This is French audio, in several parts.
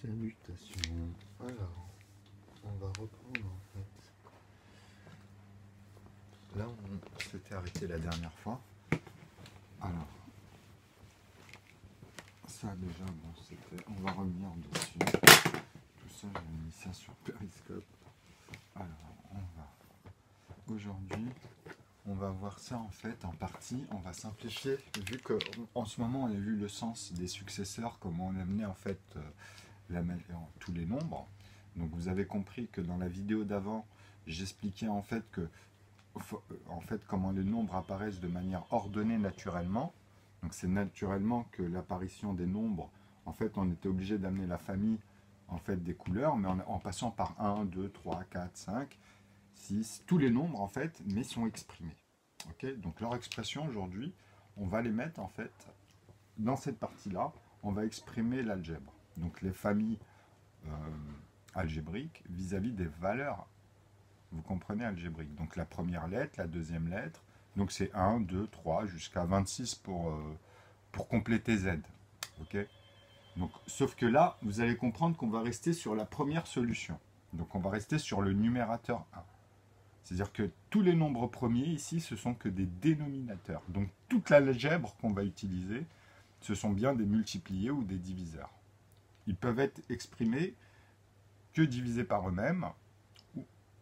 Salutations. Alors, on va reprendre en fait. Là, on s'était arrêté la dernière fois. Alors, ça déjà, bon, c'était. On va revenir dessus. Tout ça, j'ai mis ça sur Periscope. Alors, aujourd'hui, on va voir ça en fait en partie. On va simplifier, vu que en ce moment, on a vu le sens des successeurs, comment on amenait en fait tous les nombres. Donc vous avez compris que dans la vidéo d'avant, j'expliquais en fait comment les nombres apparaissent de manière ordonnée naturellement. Donc c'est naturellement que l'apparition des nombres, en fait on était obligé d'amener la famille en fait des couleurs, mais en passant par 1, 2, 3, 4, 5, 6, tous les nombres en fait, mais sont exprimés. Okay, donc leur expression aujourd'hui, on va les mettre en fait dans cette partie-là, on va exprimer l'algèbre. Donc les familles algébriques vis-à-vis des valeurs, vous comprenez, algébriques. Donc la première lettre, la deuxième lettre, donc c'est 1, 2, 3, jusqu'à 26 pour compléter Z. Okay, donc, sauf que là, vous allez comprendre qu'on va rester sur la première solution. Donc on va rester sur le numérateur 1. C'est-à-dire que tous les nombres premiers ici, ce sont que des dénominateurs. Donc toute l'algèbre qu'on va utiliser, ce sont bien des multipliés ou des diviseurs. Ils peuvent être exprimés que divisés par eux-mêmes,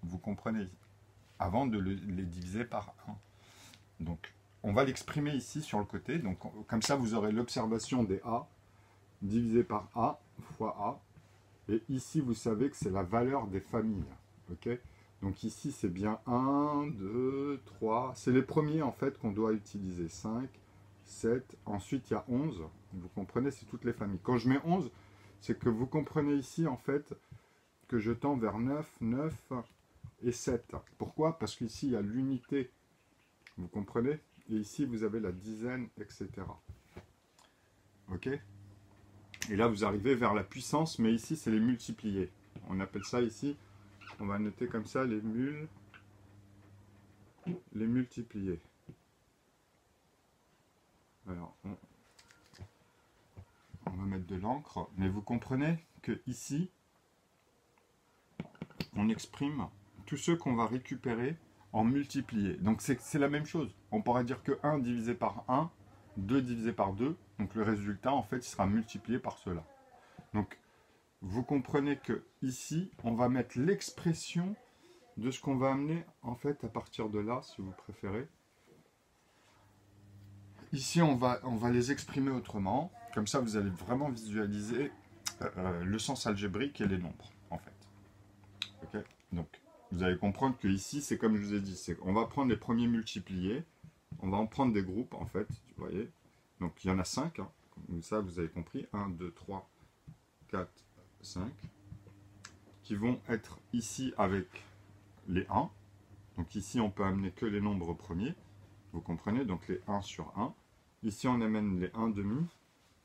vous comprenez, avant de les diviser par 1. Donc on va l'exprimer ici sur le côté. Donc comme ça, vous aurez l'observation des A divisé par A fois A. Et ici, vous savez que c'est la valeur des familles. Okay, donc ici, c'est bien 1, 2, 3. C'est les premiers, en fait, qu'on doit utiliser. 5, 7. Ensuite, il y a 11. Vous comprenez, c'est toutes les familles. Quand je mets 11, c'est que vous comprenez ici, en fait, que je tends vers 9, 9 et 7. Pourquoi? Parce qu'ici, il y a l'unité. Vous comprenez? Et ici, vous avez la dizaine, etc. OK? Et là, vous arrivez vers la puissance, mais ici, c'est les multipliés. On appelle ça ici... On va noter comme ça les multipliés. Alors, on va mettre de l'encre. Mais vous comprenez que ici, on exprime tous ceux qu'on va récupérer en multipliés. Donc c'est la même chose. On pourra dire que 1 divisé par 1, 2 divisé par 2. Donc le résultat, en fait, il sera multiplié par cela. Donc, vous comprenez que ici, on va mettre l'expression de ce qu'on va amener en fait à partir de là, si vous préférez. Ici, on va les exprimer autrement. Comme ça, vous allez vraiment visualiser le sens algébrique et les nombres, en fait. Okay, donc, vous allez comprendre que ici, c'est comme je vous ai dit, on va prendre les premiers multipliés, on va en prendre des groupes, en fait, vous voyez. Donc, il y en a 5, hein, comme ça, vous avez compris. 1, 2, 3, 4, 5, qui vont être ici avec les 1. Donc ici, on peut amener que les nombres premiers. Vous comprenez? Donc les 1 sur 1. Ici, on amène les 1 demi.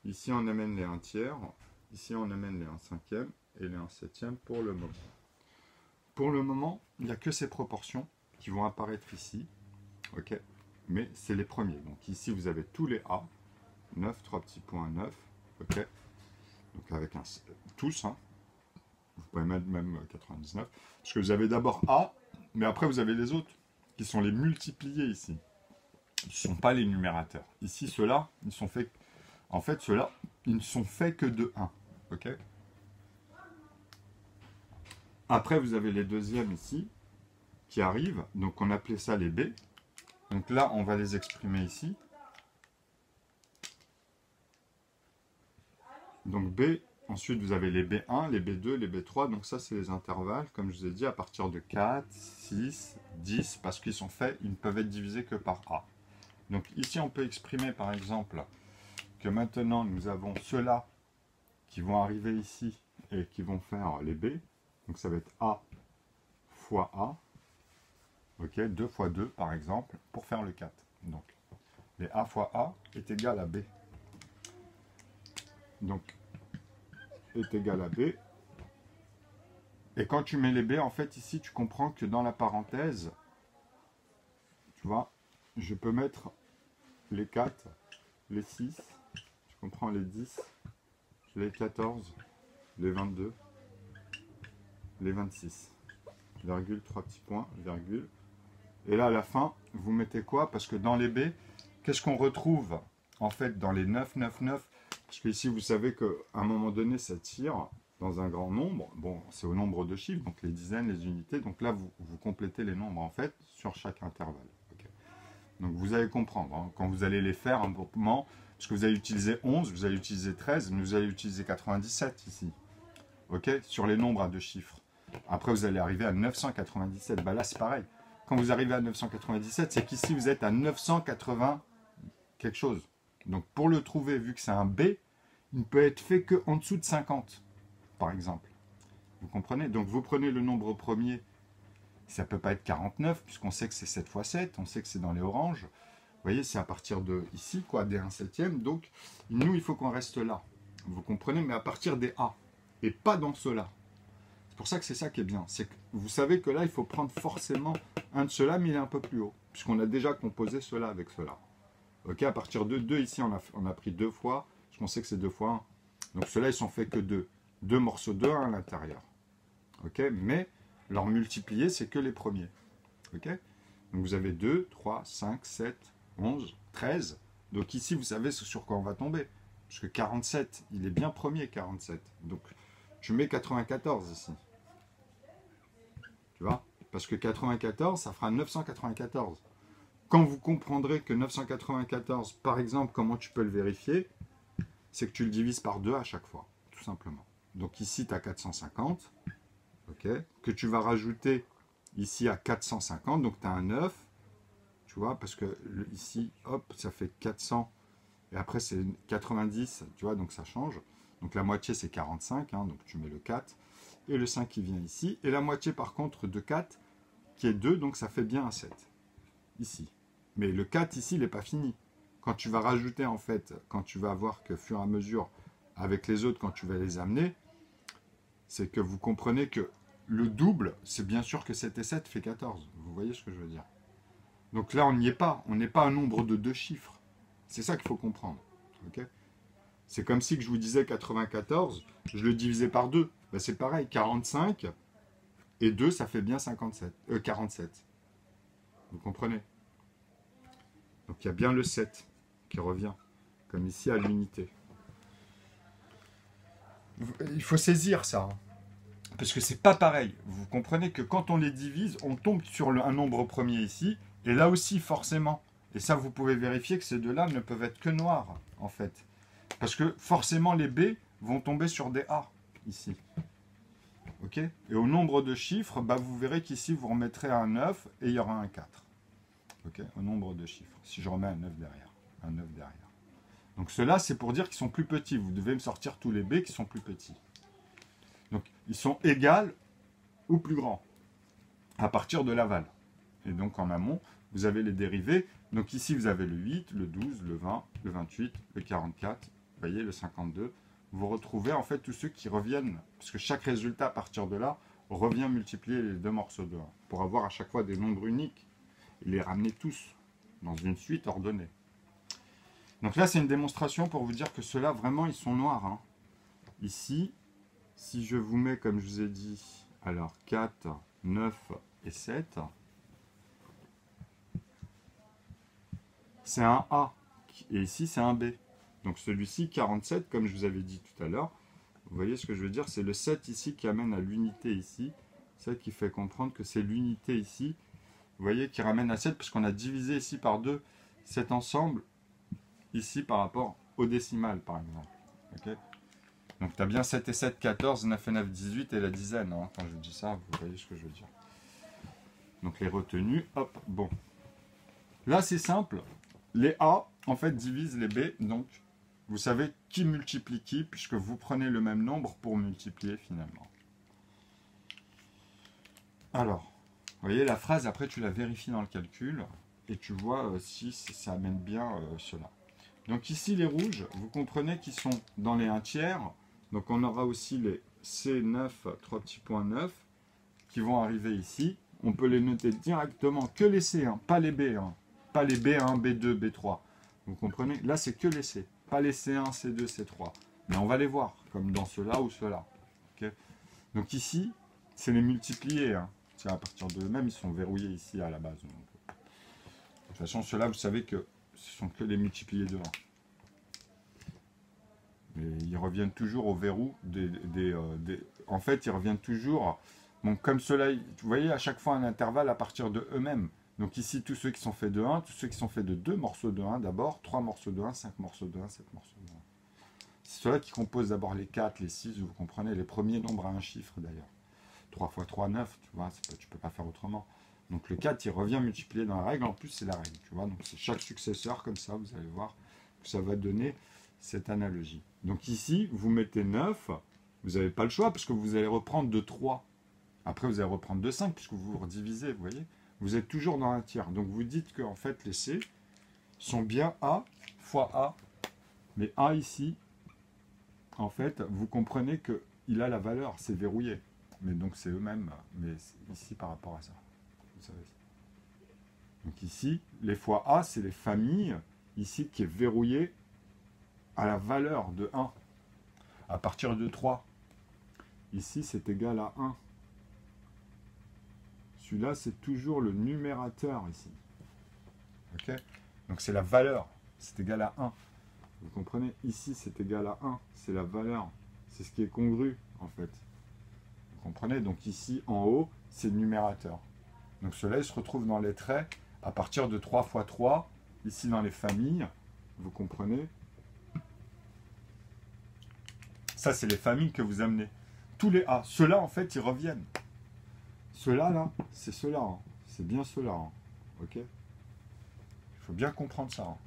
Ici, on amène les 1 tiers. Ici, on amène les 1 cinquième et les 1 septième pour le moment. Pour le moment, il n'y a que ces proportions qui vont apparaître ici. Ok, mais c'est les premiers. Donc ici, vous avez tous les A. 9, 3 petits points, 9. Ok, donc avec tous. Hein. Vous pouvez mettre même 99. Parce que vous avez d'abord A, mais après vous avez les autres, qui sont les multipliés ici. Ce ne sont pas les numérateurs. Ici, ceux-là, ils sont faits... En fait, ceux-là, ils ne sont faits que de 1. Ok. Après, vous avez les deuxièmes ici, qui arrivent. Donc, on appelait ça les B. Donc là, on va les exprimer ici. Donc B... Ensuite, vous avez les B1, les B2, les B3. Donc ça, c'est les intervalles, comme je vous ai dit, à partir de 4, 6, 10, parce qu'ils sont faits, ils ne peuvent être divisés que par A. Donc ici, on peut exprimer, par exemple, que maintenant, nous avons ceux-là qui vont arriver ici et qui vont faire les B. Donc ça va être A fois A. Ok, 2 fois 2, par exemple, pour faire le 4. Donc, les A fois A est égal à B. Donc, est égal à B. Et quand tu mets les B, en fait, ici, tu comprends que dans la parenthèse, tu vois, je peux mettre les 4, les 6, tu comprends, les 10, les 14, les 22, les 26. Virgule, 3 petits points, virgule. Et là, à la fin, vous mettez quoi? Parce que dans les B, qu'est-ce qu'on retrouve en fait dans les 9, 9, 9? Parce que ici, vous savez qu'à un moment donné, ça tire dans un grand nombre. Bon, c'est au nombre de chiffres, donc les dizaines, les unités. Donc là, vous complétez les nombres en fait sur chaque intervalle. Okay. Donc vous allez comprendre, hein, quand vous allez les faire un moment, parce que vous allez utiliser 11, vous allez utiliser 13, mais vous allez utiliser 97 ici. Ok, sur les nombres à deux chiffres. Après, vous allez arriver à 997. Bah là, c'est pareil. Quand vous arrivez à 997, c'est qu'ici, vous êtes à 980 quelque chose. Donc, pour le trouver, vu que c'est un B, il ne peut être fait qu'en dessous de 50, par exemple. Vous comprenez? Donc, vous prenez le nombre premier. Ça ne peut pas être 49, puisqu'on sait que c'est 7 fois 7. On sait que c'est dans les oranges. Vous voyez, c'est à partir de ici, quoi, des 1 septième. Donc, nous, il faut qu'on reste là. Vous comprenez? Mais à partir des A. Et pas dans ceux-là. C'est pour ça que c'est ça qui est bien. C'est que vous savez que là, il faut prendre forcément un de ceux-là, mais il est un peu plus haut. Puisqu'on a déjà composé cela avec cela. Ok, à partir de 2, ici, on a pris 2 fois. Parce qu'on sait que c'est 2 fois 1. Donc ceux-là, ils sont faits que de 2 morceaux de 1 à l'intérieur. Ok, mais leur multiplié, c'est que les premiers. Ok, donc vous avez 2, 3, 5, 7, 11, 13. Donc ici, vous savez sur quoi on va tomber. Parce que 47, il est bien premier, 47. Donc, je mets 94 ici. Tu vois? Parce que 94, ça fera 994. Quand vous comprendrez que 994, par exemple, comment tu peux le vérifier, c'est que tu le divises par 2 à chaque fois, tout simplement. Donc ici, tu as 450, okay, que tu vas rajouter ici à 450, donc tu as un 9, tu vois, parce que ici, hop, ça fait 400, et après c'est 90, tu vois, donc ça change. Donc la moitié c'est 45, hein, donc tu mets le 4, et le 5 qui vient ici, et la moitié par contre de 4, qui est 2, donc ça fait bien un 7, ici. Mais le 4 ici, il n'est pas fini. Quand tu vas rajouter en fait, quand tu vas voir que fur et à mesure, avec les autres, quand tu vas les amener, c'est que vous comprenez que le double, c'est bien sûr que 7 et 7 fait 14. Vous voyez ce que je veux dire? Donc là, on n'y est pas. On n'est pas un nombre de 2 chiffres. C'est ça qu'il faut comprendre. Okay, c'est comme si que je vous disais 94, je le divisais par 2. Ben c'est pareil, 45 et 2, ça fait bien 47. Vous comprenez? Donc il y a bien le 7 qui revient, comme ici à l'unité. Il faut saisir ça, hein, parce que c'est pas pareil. Vous comprenez que quand on les divise, on tombe sur un nombre premier ici, et là aussi forcément. Et ça, vous pouvez vérifier que ces deux-là ne peuvent être que noirs, en fait. Parce que forcément, les B vont tomber sur des A, ici. Ok? Et au nombre de chiffres, bah, vous verrez qu'ici, vous remettrez un 9 et il y aura un 4. Ok? Au nombre de chiffres. Si je remets un 9 derrière. Un 9 derrière. Donc ceux-là, c'est pour dire qu'ils sont plus petits. Vous devez me sortir tous les B qui sont plus petits. Donc, ils sont égaux ou plus grands à partir de l'aval. Et donc, en amont, vous avez les dérivés. Donc ici, vous avez le 8, le 12, le 20, le 28, le 44, vous voyez, le 52. Vous retrouvez en fait tous ceux qui reviennent, parce que chaque résultat à partir de là revient multiplier les deux morceaux de 1, pour avoir à chaque fois des nombres uniques, et les ramener tous dans une suite ordonnée. Donc là, c'est une démonstration pour vous dire que ceux-là, vraiment, ils sont noirs. Hein. Ici, si je vous mets, comme je vous ai dit, alors 4, 9 et 7... c'est un A, et ici c'est un B. Donc celui-ci, 47, comme je vous avais dit tout à l'heure, vous voyez ce que je veux dire, c'est le 7 ici qui amène à l'unité ici, ça qui fait comprendre que c'est l'unité ici, vous voyez, qui ramène à 7, puisqu'on a divisé ici par 2 cet ensemble, ici par rapport au décimal, par exemple. Okay, donc tu as bien 7 et 7, 14, 9 et 9, 18, et la dizaine, hein, quand je dis ça, vous voyez ce que je veux dire. Donc les retenues, hop, bon. Là c'est simple. Les A, en fait, divisent les B, donc vous savez qui multiplie qui, puisque vous prenez le même nombre pour multiplier finalement. Alors, vous voyez, la phrase, après tu la vérifies dans le calcul, et tu vois si ça amène bien cela. Donc ici, les rouges, vous comprenez qu'ils sont dans les 1 tiers, donc on aura aussi les C9, 3 petits points 9, qui vont arriver ici. On peut les noter directement, que les C1, pas les B1. Pas les B1, B2, B3. Vous comprenez? Là, c'est que les C. Pas les C1, C2, C3. Mais on va les voir, comme dans ceux-là ou ceux-là. Okay, donc ici, c'est les multipliés. Hein. Tiens, à partir d'eux-mêmes, ils sont verrouillés ici à la base. Donc, de toute façon, ceux-là, vous savez que ce sont que les multipliés de 1. Mais ils reviennent toujours au verrou en fait, ils reviennent toujours. Donc, comme cela, vous voyez, à chaque fois un intervalle à partir de eux-mêmes. Donc, ici, tous ceux qui sont faits de 1, tous ceux qui sont faits de 2 morceaux de 1 d'abord, 3 morceaux de 1, 5 morceaux de 1, 7 morceaux de 1. C'est ceux-là qui composent d'abord les 4, les 6, vous comprenez, les premiers nombres à un chiffre d'ailleurs. 3 fois 3, 9, tu vois, tu ne peux pas faire autrement. Donc, le 4, il revient multiplié dans la règle. En plus, c'est la règle, tu vois. Donc, c'est chaque successeur, comme ça, vous allez voir que ça va donner cette analogie. Donc ici, vous mettez 9, vous n'avez pas le choix parce que vous allez reprendre de 3. Après, vous allez reprendre de 5 puisque vous redivisez, vous voyez. Vous êtes toujours dans un tiers. Donc vous dites que en fait, les C sont bien A fois A. Mais A ici, en fait, vous comprenez qu'il a la valeur, c'est verrouillé. Mais donc c'est eux-mêmes, mais ici par rapport à ça. Vous savez. Donc ici, les fois A, c'est les familles, ici qui est verrouillé à la valeur de 1, à partir de 3. Ici, c'est égal à 1. Celui-là, c'est toujours le numérateur ici. Ok? Donc, c'est la valeur. C'est égal à 1. Vous comprenez? Ici, c'est égal à 1. C'est la valeur. C'est ce qui est congru, en fait. Vous comprenez? Donc, ici, en haut, c'est le numérateur. Donc, cela, il se retrouve dans les traits à partir de 3 fois 3. Ici, dans les familles. Vous comprenez? Ça, c'est les familles que vous amenez. Tous les A. Ceux-là, en fait, ils reviennent. Ceux-là, là, c'est ceux-là. Hein. C'est bien ceux-là. Hein. Ok? Il faut bien comprendre ça. Hein.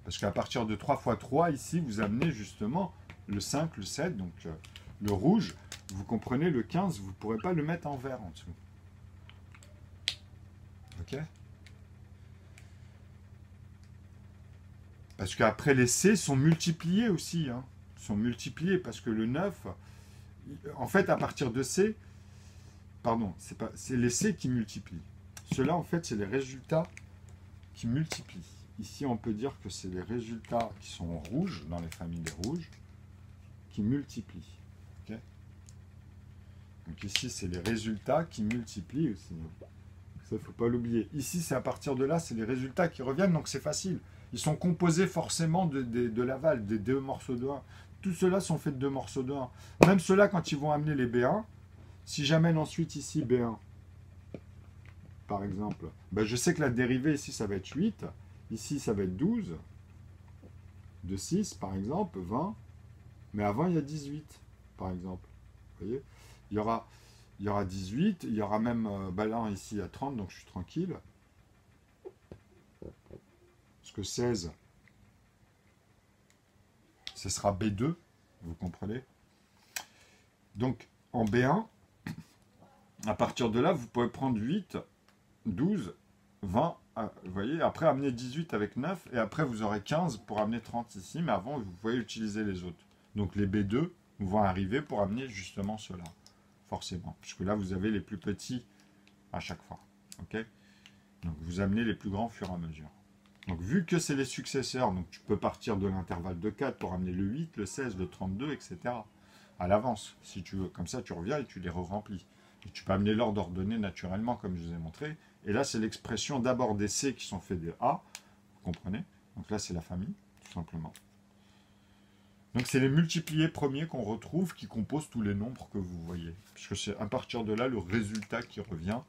Parce qu'à partir de 3 fois 3, ici, vous amenez justement le 5, le 7, donc le rouge. Vous comprenez, le 15, vous ne pourrez pas le mettre en vert en dessous. Ok? Parce qu'après, les C sont multipliés aussi. Hein. Sont multipliés parce que le 9, en fait, à partir de C, pardon, c'est les C qui multiplient. Ceux-là, en fait, c'est les résultats qui multiplient. Ici, on peut dire que c'est les résultats qui sont rouges, dans les familles des rouges, qui multiplient. Okay, donc ici, c'est les résultats qui multiplient aussi. Ça, il ne faut pas l'oublier. Ici, c'est à partir de là, c'est les résultats qui reviennent, donc c'est facile. Ils sont composés forcément de l'aval, des 2 morceaux de 1. Tous ceux-là sont faits de 2 morceaux de 1. Même ceux-là, quand ils vont amener les B1, si j'amène ensuite ici B1, par exemple, ben je sais que la dérivée ici, ça va être 8. Ici, ça va être 12. De 6, par exemple, 20. Mais avant, il y a 18, par exemple. Vous voyez, il y aura 18. Il y aura même, là, ici, il y a 30, donc je suis tranquille. Parce que 16, ce sera B2. Vous comprenez? Donc, en B1, à partir de là, vous pouvez prendre 8, 12, 20, vous voyez, après amener 18 avec 9, et après vous aurez 15 pour amener 30 ici, mais avant vous pouvez utiliser les autres. Donc les B2 vont arriver pour amener justement cela, forcément, puisque là vous avez les plus petits à chaque fois. Ok? Donc vous amenez les plus grands au fur et à mesure. Donc vu que c'est les successeurs, donc tu peux partir de l'intervalle de 4 pour amener le 8, le 16, le 32, etc. à l'avance, si tu veux. Comme ça tu reviens et tu les re-remplis. Et tu peux amener l'ordre ordonné naturellement, comme je vous ai montré. Et là, c'est l'expression d'abord des C qui sont faits de A. Vous comprenez? Donc là, c'est la famille, tout simplement. Donc c'est les multipliés premiers qu'on retrouve qui composent tous les nombres que vous voyez. Puisque c'est à partir de là le résultat qui revient.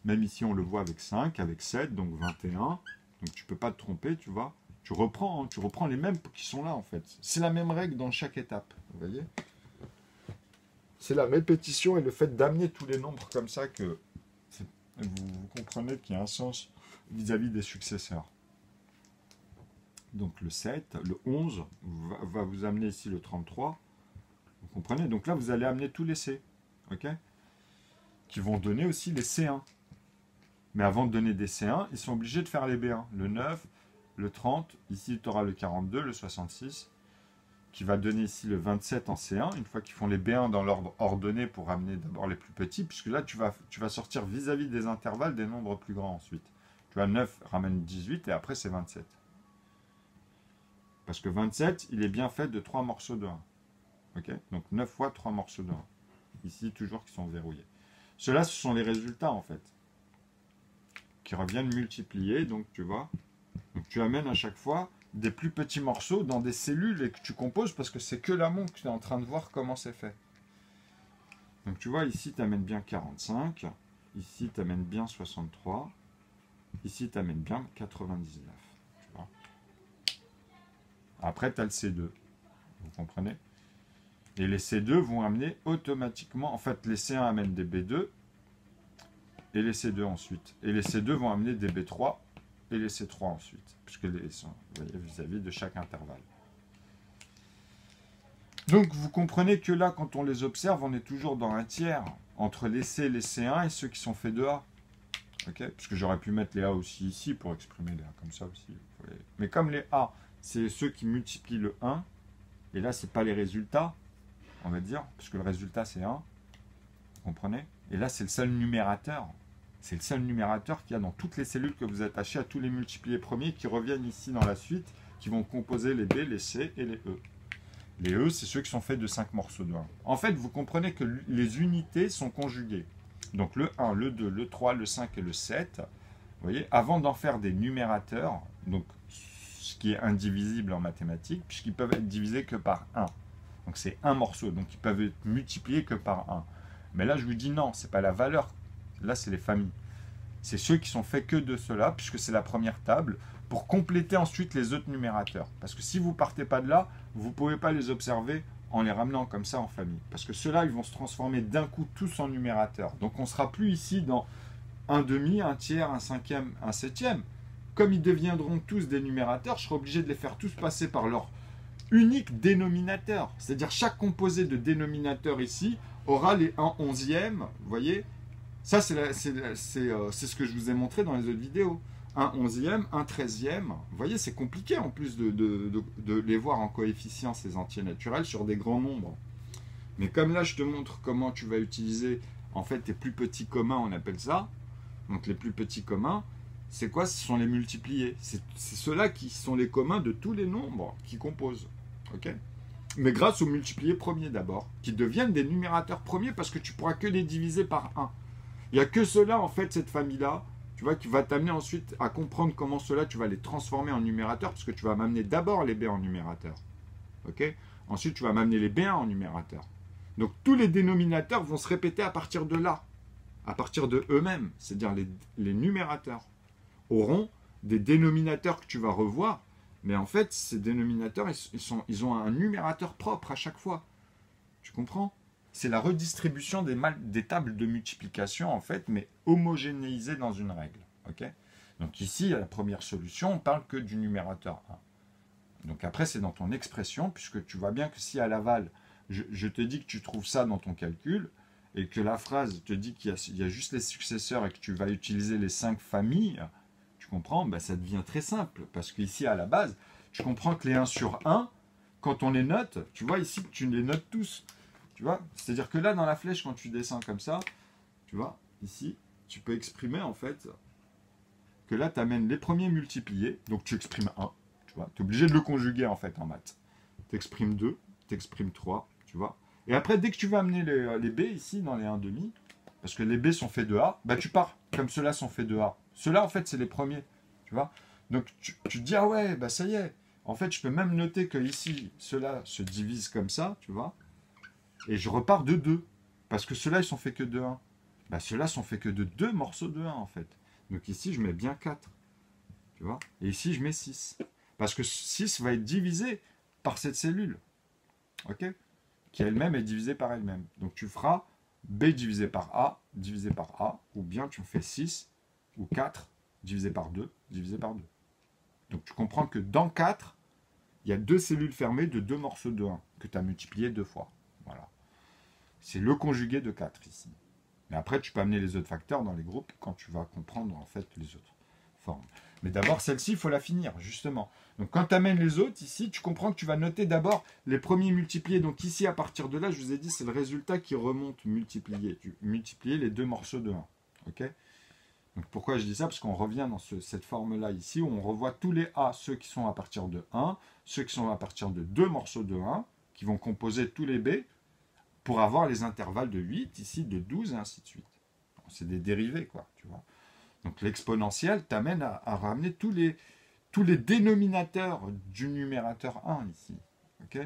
Même ici, on le voit avec 5, avec 7, donc 21. Donc tu ne peux pas te tromper, tu vois. Tu reprends les mêmes qui sont là, en fait. C'est la même règle dans chaque étape, vous voyez. C'est la répétition et le fait d'amener tous les nombres comme ça que vous comprenez qu'il y a un sens vis-à-vis des successeurs. Donc le 7, le 11 va vous amener ici le 33. Vous comprenez? Donc là, vous allez amener tous les C. Ok? Qui vont donner aussi les C1. Mais avant de donner des C1, ils sont obligés de faire les B1. Le 9, le 30, ici tu auras le 42, le 66, qui va donner ici le 27 en C1, une fois qu'ils font les B1 dans l'ordre ordonné pour amener d'abord les plus petits, puisque là tu vas sortir vis-à-vis des intervalles des nombres plus grands ensuite. Tu vois, 9 ramène 18 et après c'est 27. Parce que 27, il est bien fait de 3 morceaux de 1. Ok? Donc 9 fois 3 morceaux de 1. ici, toujours qui sont verrouillés. Ceux-là, ce sont les résultats, en fait, qui reviennent multiplier, donc tu vois. Donc tu amènes à chaque fois des plus petits morceaux dans des cellules et que tu composes parce que c'est que l'amont que tu es en train de voir comment c'est fait. Donc tu vois, ici, tu amènes bien 45, ici, tu amènes bien 63, ici, tu amènes bien 99. Tu vois. Après, tu as le C2, vous comprenez? Et les C2 vont amener automatiquement, en fait, les C1 amènent des B2, et les C2 ensuite. Et les C2 vont amener des B3, et les C3 ensuite, puisque les sont vis-à-vis de chaque intervalle. Donc vous comprenez que là, quand on les observe, on est toujours dans un tiers entre les C et les C1 et ceux qui sont faits de A. Okay, parce que j'aurais pu mettre les A aussi ici pour exprimer les A comme ça aussi. Mais comme les A, c'est ceux qui multiplient le 1, et là, ce n'est pas les résultats, on va dire, puisque le résultat c'est 1, vous comprenez? Et là, c'est le seul numérateur. C'est le seul numérateur qu'il y a dans toutes les cellules que vous attachez à tous les multipliés premiers qui reviennent ici dans la suite, qui vont composer les B, les C et les E. Les E, c'est ceux qui sont faits de 5 morceaux de 1. En fait, vous comprenez que les unités sont conjuguées. Donc le 1, le 2, le 3, le 5 et le 7, vous voyez, avant d'en faire des numérateurs, donc ce qui est indivisible en mathématiques, puisqu'ils peuvent être divisés que par 1. Donc c'est un morceau, donc ils peuvent être multipliés que par 1. Mais là, je vous dis non, c'est pas la valeur. Là, c'est les familles. C'est ceux qui sont faits que de cela, puisque c'est la première table, pour compléter ensuite les autres numérateurs. Parce que si vous ne partez pas de là, vous ne pouvez pas les observer en les ramenant comme ça en famille. Parce que ceux-là, ils vont se transformer d'un coup tous en numérateurs. Donc on ne sera plus ici dans un demi, un tiers, un cinquième, un septième. Comme ils deviendront tous des numérateurs, je serai obligé de les faire tous passer par leur unique dénominateur. C'est-à-dire chaque composé de dénominateur ici aura les 1/11e, vous voyez. Ça, c'est ce que je vous ai montré dans les autres vidéos. Un 11e, un 13e. Vous voyez, c'est compliqué en plus de les voir en coefficient, ces entiers naturels, sur des grands nombres. Mais comme là, je te montre comment tu vas utiliser, en fait, tes plus petits communs, on appelle ça. Donc, les plus petits communs, c'est quoi? Ce sont les multipliés. C'est ceux-là qui sont les communs de tous les nombres qui composent. Ok? Mais grâce aux multipliés premiers d'abord, qui deviennent des numérateurs premiers parce que tu pourras que les diviser par 1. Il n'y a que cela, en fait, cette famille-là, tu vois, qui va t'amener ensuite à comprendre comment cela, tu vas les transformer en numérateurs, parce que tu vas m'amener d'abord les B en numérateurs. Ok? Ensuite, tu vas m'amener les B1 en numérateurs. Donc, tous les dénominateurs vont se répéter à partir de là, à partir de eux-mêmes, c'est-à-dire les numérateurs auront des dénominateurs que tu vas revoir, mais en fait, ces dénominateurs, ils ont un numérateur propre à chaque fois. Tu comprends? C'est la redistribution des tables de multiplication, en fait, mais homogénéisée dans une règle. Okay? Donc ici, à la première solution, on ne parle que du numérateur 1. Donc après, c'est dans ton expression, puisque tu vois bien que si à l'aval, je te dis que tu trouves ça dans ton calcul, et que la phrase te dit qu'il y a juste les successeurs et que tu vas utiliser les 5 familles, tu comprends? Ben, ça devient très simple, parce qu'ici, à la base, tu comprends que les 1 sur 1, quand on les note, tu vois ici que tu les notes tous. Tu vois? C'est-à-dire que là, dans la flèche, quand tu descends comme ça, tu vois, ici, tu peux exprimer, en fait, que là, tu amènes les premiers multipliés, donc tu exprimes 1, tu vois. Tu es obligé de le conjuguer, en fait, en maths. Tu exprimes 2, tu exprimes 3, tu vois. Et après, dès que tu vas amener les B, ici, dans les 1/2, parce que les B sont faits de A, bah tu pars, comme ceux-là sont faits de A. Ceux-là, en fait, c'est les premiers, tu vois. Donc, tu te dis, ah ouais, bah ça y est. En fait, je peux même noter que ici, ceux-là se divisent comme ça, tu vois. Et je repars de 2. Parce que ceux-là, ils sont faits que de 1. Bah, ceux-là sont faits que de 2 morceaux de 1, en fait. Donc ici, je mets bien 4. Tu vois? Et ici, je mets 6. Parce que 6 va être divisé par cette cellule. Ok? Qui elle-même est divisée par elle-même. Donc tu feras B divisé par A, divisé par A. Ou bien tu fais 6 ou 4 divisé par 2, divisé par 2. Donc tu comprends que dans 4, il y a 2 cellules fermées de 2 morceaux de 1 que tu as multiplié 2 fois. Voilà. C'est le conjugué de 4 ici. Mais après, tu peux amener les autres facteurs dans les groupes quand tu vas comprendre en fait les autres formes. Mais d'abord, celle-ci, il faut la finir, justement. Donc quand tu amènes les autres, ici, tu comprends que tu vas noter d'abord les premiers multipliés. Donc ici, à partir de là, je vous ai dit, c'est le résultat qui remonte multiplié. Tu multiplies les 2 morceaux de 1. Ok? Donc pourquoi je dis ça? Parce qu'on revient dans cette forme-là ici, où on revoit tous les A, ceux qui sont à partir de 1, ceux qui sont à partir de 2 morceaux de 1, qui vont composer tous les B, pour avoir les intervalles de 8, ici de 12 et ainsi de suite. C'est des dérivés, quoi, tu vois. Donc l'exponentielle t'amène à ramener tous les dénominateurs du numérateur 1 ici. Ok,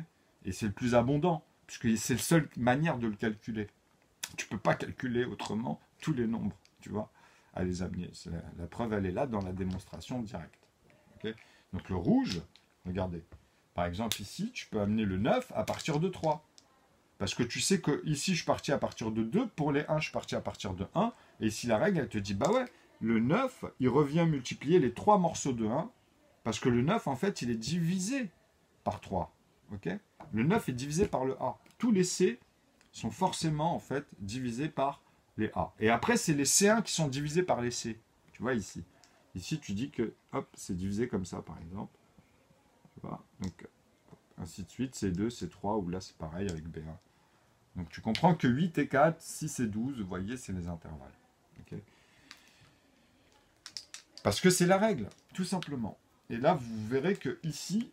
et c'est le plus abondant, puisque c'est la seule manière de le calculer. Tu ne peux pas calculer autrement tous les nombres, tu vois, à les amener. La preuve, elle est là dans la démonstration directe. Okay, donc le rouge, regardez. Par exemple, ici, tu peux amener le 9 à partir de 3. Parce que tu sais que ici, je suis parti à partir de 2. Pour les 1, je suis parti à partir de 1. Et ici, la règle, elle te dit, bah ouais, le 9, il revient multiplier les 3 morceaux de 1. Parce que le 9, en fait, il est divisé par 3. Okay, le 9 est divisé par le A. Tous les C sont forcément, en fait, divisés par les A. Et après, c'est les C1 qui sont divisés par les C. Tu vois, ici. Ici, tu dis que, hop, c'est divisé comme ça, par exemple. Tu vois, donc, ainsi de suite, C2, C3, ou là, c'est pareil avec B1. Donc, tu comprends que 8 et 4, 6 et 12, vous voyez, c'est les intervalles. Okay, parce que c'est la règle, tout simplement. Et là, vous verrez que ici,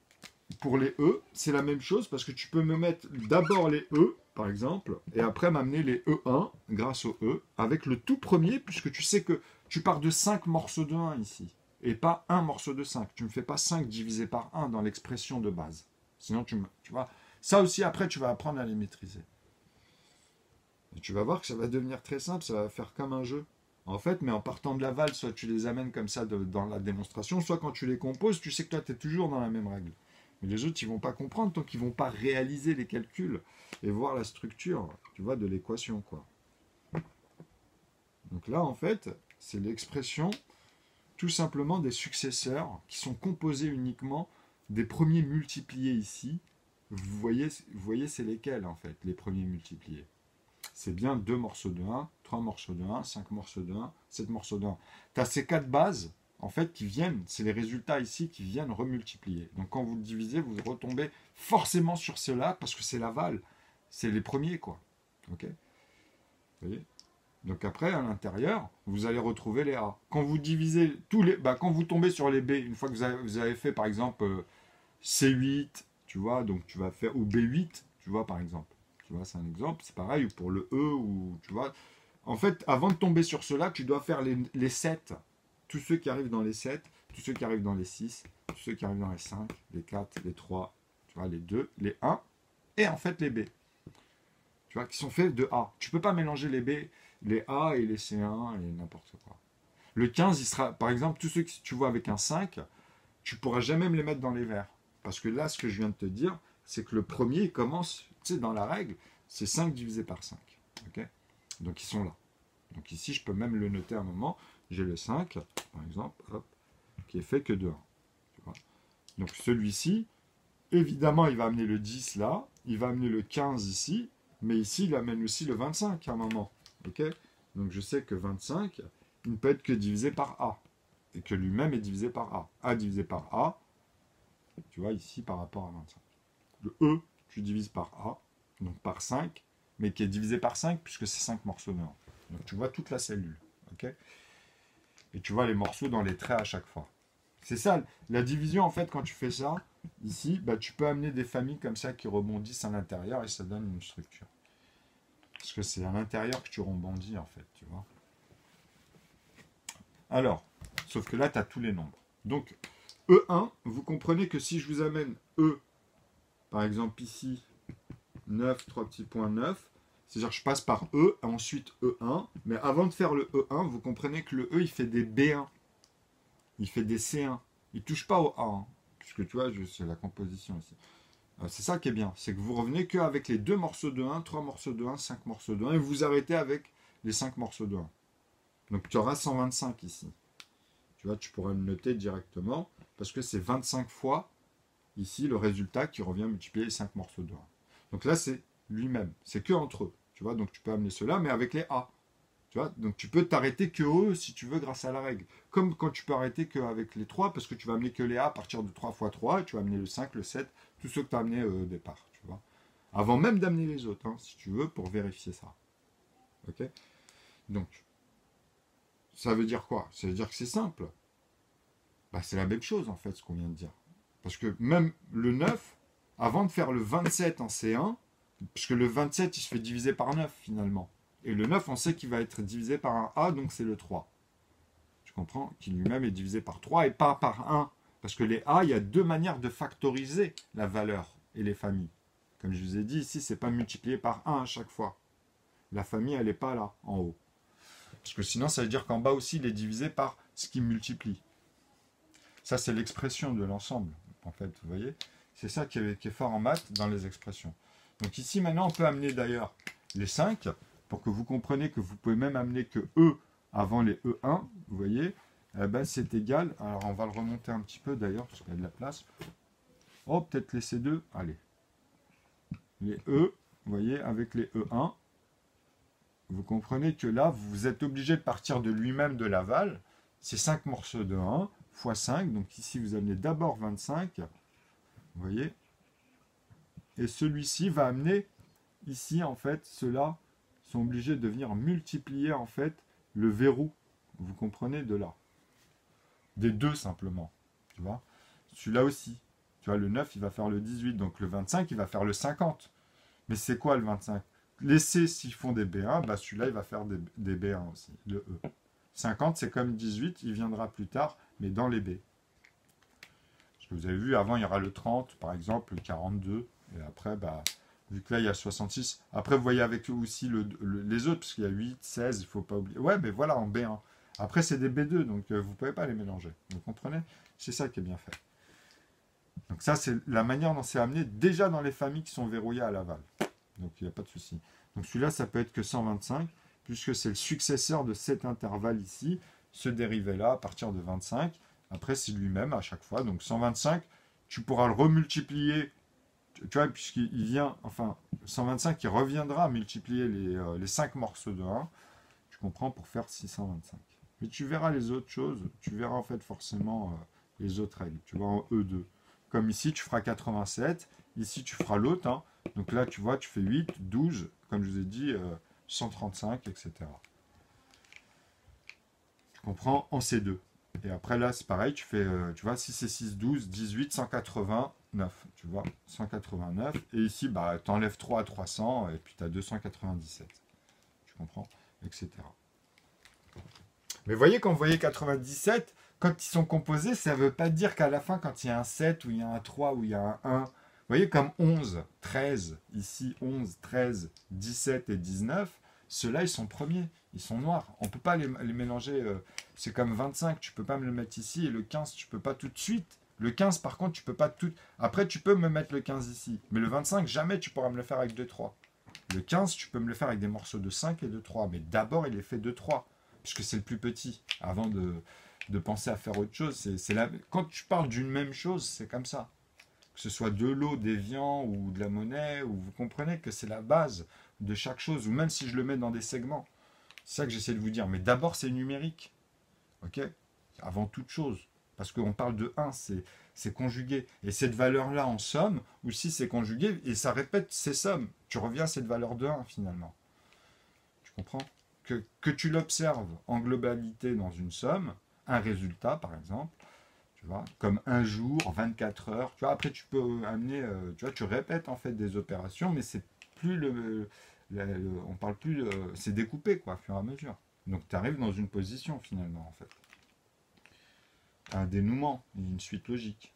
pour les E, c'est la même chose, parce que tu peux me mettre d'abord les E, par exemple, et après m'amener les E1, grâce au E, avec le tout premier, puisque tu sais que tu pars de 5 morceaux de 1 ici, et pas un morceau de 5. Tu ne me fais pas 5 divisé par 1 dans l'expression de base. Sinon, tu vois, ça aussi, après, tu vas apprendre à les maîtriser. Et tu vas voir que ça va devenir très simple, ça va faire comme un jeu. En fait, mais en partant de l'aval, soit tu les amènes comme ça dans la démonstration, soit quand tu les composes, tu sais que toi, tu es toujours dans la même règle. Mais les autres, ils ne vont pas comprendre tant qu'ils ne vont pas réaliser les calculs et voir la structure, tu vois, de l'équation, quoi. Donc là, en fait, c'est l'expression tout simplement des successeurs qui sont composés uniquement des premiers multipliés ici. Vous voyez c'est lesquels, en fait, les premiers multipliés. C'est bien 2 morceaux de 1, 3 morceaux de 1, 5 morceaux de 1, 7 morceaux de 1. Tu as ces 4 bases, en fait, qui viennent, c'est les résultats ici qui viennent remultiplier. Donc quand vous le divisez, vous retombez forcément sur cela, parce que c'est l'aval. C'est les premiers, quoi. Ok, vous voyez. Donc après, à l'intérieur, vous allez retrouver les A. Quand vous divisez tous les... quand vous tombez sur les B, une fois que vous avez fait, par exemple, C8, tu vois, donc tu vas faire... ou B8, tu vois, par exemple. Tu vois, c'est un exemple. C'est pareil pour le E, ou tu vois... En fait, avant de tomber sur cela, tu dois faire les 7. Tous ceux qui arrivent dans les 7, tous ceux qui arrivent dans les 6, tous ceux qui arrivent dans les 5, les 4, les 3, tu vois, les 2, les 1, et en fait les B. Tu vois, qui sont faits de A. Tu ne peux pas mélanger les B, les A et les C1 et n'importe quoi. Le 15, il sera, par exemple, tous ceux que tu vois avec un 5, tu ne pourras jamais me les mettre dans les verts. Parce que là, ce que je viens de te dire, c'est que le premier, il commence, tu sais, dans la règle, c'est 5 divisé par 5. Okay, donc ils sont là. Donc ici, je peux même le noter à un moment. J'ai le 5, par exemple, hop, qui est fait que de 1. Tu vois. Donc celui-ci, évidemment, il va amener le 10 là, il va amener le 15 ici, mais ici, il amène aussi le 25 à un moment. Okay, donc je sais que 25, il ne peut être que divisé par A, et que lui-même est divisé par A. A divisé par A, tu vois, ici, par rapport à 25. Le E, tu divises par A, donc par 5, mais qui est divisé par 5, puisque c'est 5 morceaux de 1. Donc tu vois toute la cellule. Okay, et tu vois les morceaux dans les traits à chaque fois. C'est ça, la division, en fait, quand tu fais ça, ici, tu peux amener des familles comme ça qui rebondissent à l'intérieur et ça donne une structure. Parce que c'est à l'intérieur que tu rebondis, en fait, tu vois. Alors, sauf que là, tu as tous les nombres. Donc, E1, vous comprenez que si je vous amène E, par exemple ici, 9, 3 petits points 9, c'est-à-dire que je passe par E, ensuite E1, mais avant de faire le E1, vous comprenez que le E, il fait des B1, il fait des C1, il ne touche pas au A, hein, puisque tu vois, c'est la composition ici. C'est ça qui est bien, c'est que vous revenez qu'avec les 2 morceaux de 1, 3 morceaux de 1, 5 morceaux de 1, et vous vous arrêtez avec les 5 morceaux de 1. Donc tu auras 125 ici. Tu vois, tu pourras le noter directement, parce que c'est 25 fois, ici, le résultat qui revient multiplier les 5 morceaux de 1. Donc là, c'est lui-même, c'est que entre eux. Tu vois, donc tu peux amener cela, mais avec les A. Tu vois, donc tu peux t'arrêter que eux si tu veux grâce à la règle. Comme quand tu peux arrêter qu'avec les 3, parce que tu vas amener que les A à partir de 3 fois 3, et tu vas amener le 5, le 7, tous ceux que tu as amenés au départ. Tu vois. Avant même d'amener les autres, hein, si tu veux, pour vérifier ça. Ok. Donc, ça veut dire quoi? Ça veut dire que c'est simple. C'est la même chose en fait, ce qu'on vient de dire. Parce que même le 9, avant de faire le 27 en C1, Puisque le 27, il se fait diviser par 9 finalement. Et le 9, on sait qu'il va être divisé par un A, donc c'est le 3. Tu comprends? Qui lui-même est divisé par 3 et pas par 1. Parce que les A, il y a deux manières de factoriser la valeur et les familles. Comme je vous ai dit, ici, c'est pas multiplié par 1 à chaque fois. La famille, elle n'est pas là, en haut. Parce que sinon, ça veut dire qu'en bas aussi, il est divisé par ce qui multiplie. Ça, c'est l'expression de l'ensemble, en fait, vous voyez. C'est ça qui est fort en maths, dans les expressions. Donc ici, maintenant, on peut amener d'ailleurs les 5, pour que vous compreniez que vous pouvez même amener que E avant les E1, vous voyez. Eh ben, c'est égal, alors on va le remonter un petit peu d'ailleurs, parce qu'il y a de la place. Oh, peut-être les C2, allez. Les E, vous voyez, avec les E1, vous comprenez que là, vous êtes obligé de partir de lui-même de l'aval. C'est 5 morceaux de 1 fois 5. Donc ici, vous amenez d'abord 25. Vous voyez. Et celui-ci va amener, ici, en fait, ceux-là sont obligés de venir multiplier, en fait, le verrou. Vous comprenez, de là. Des 2, simplement. Tu vois. Celui-là aussi. Tu vois, le 9, il va faire le 18. Donc le 25, il va faire le 50. Mais c'est quoi le 25? Les C, s'ils font des B1, bah celui-là, il va faire des B1 aussi, le E. 50, c'est comme 18, il viendra plus tard, mais dans les B. Parce que vous avez vu, avant, il y aura le 30, par exemple, le 42, et après, bah, vu que là, il y a 66. Après, vous voyez avec eux aussi les autres, parce qu'il y a 8, 16, il ne faut pas oublier. Ouais, mais voilà, en B1. Après, c'est des B2, donc vous ne pouvez pas les mélanger. Vous comprenez? C'est ça qui est bien fait. Donc ça, c'est la manière dont c'est amené, déjà dans les familles qui sont verrouillées à l'aval. Donc il n'y a pas de souci. Donc celui-là, ça peut être que 125, puisque c'est le successeur de cet intervalle ici, ce dérivé-là à partir de 25. Après, c'est lui-même à chaque fois. Donc 125, tu pourras le remultiplier, tu vois, puisqu'il vient, enfin, 125, il reviendra multiplier les 5 morceaux de 1, tu comprends, pour faire 625. Mais tu verras les autres choses, tu verras en fait forcément les autres règles. Tu vois, en E2. Comme ici, tu feras 87, ici, tu feras l'autre, hein. Donc là, tu vois, tu fais 8, 12, comme je vous ai dit, 135, etc. Tu comprends? En C2. Et après, là, c'est pareil, tu fais, tu vois, 6 et 6, 12, 18, 189. Tu vois, 189. Et ici, bah, tu enlèves 3 à 300, et puis tu as 297. Tu comprends? Etc. Mais voyez, quand vous voyez 97, quand ils sont composés, ça ne veut pas dire qu'à la fin, quand il y a un 7, ou il y a un 3, ou il y a un 1, vous voyez, comme 11, 13, ici 11, 13, 17 et 19, ceux-là, ils sont premiers, ils sont noirs. On ne peut pas les mélanger. C'est comme 25, tu ne peux pas me le mettre ici, et le 15, tu ne peux pas tout de suite. Le 15, par contre, tu ne peux pas tout... Après, tu peux me mettre le 15 ici. Mais le 25, jamais tu pourras me le faire avec 2-3. Le 15, tu peux me le faire avec des morceaux de 5 et de 3. Mais d'abord, il est fait de 3, puisque c'est le plus petit, avant de penser à faire autre chose. Quand tu parles d'une même chose, c'est comme ça. Que ce soit de l'eau, des viands ou de la monnaie, ou vous comprenez que c'est la base de chaque chose, ou même si je le mets dans des segments. C'est ça que j'essaie de vous dire. Mais d'abord, c'est numérique. Ok? Avant toute chose. Parce qu'on parle de 1, c'est conjugué. Et cette valeur-là en somme, aussi c'est conjugué, et ça répète ces sommes. Tu reviens à cette valeur de 1 finalement. Tu comprends? Que tu l'observes en globalité dans une somme, un résultat par exemple, tu vois, comme un jour, 24 heures, tu vois, après tu peux amener, tu vois, tu répètes en fait des opérations, mais c'est plus on parle plus, c'est découpé quoi, au fur et à mesure. Donc tu arrives dans une position finalement en fait. Un dénouement, une suite logique.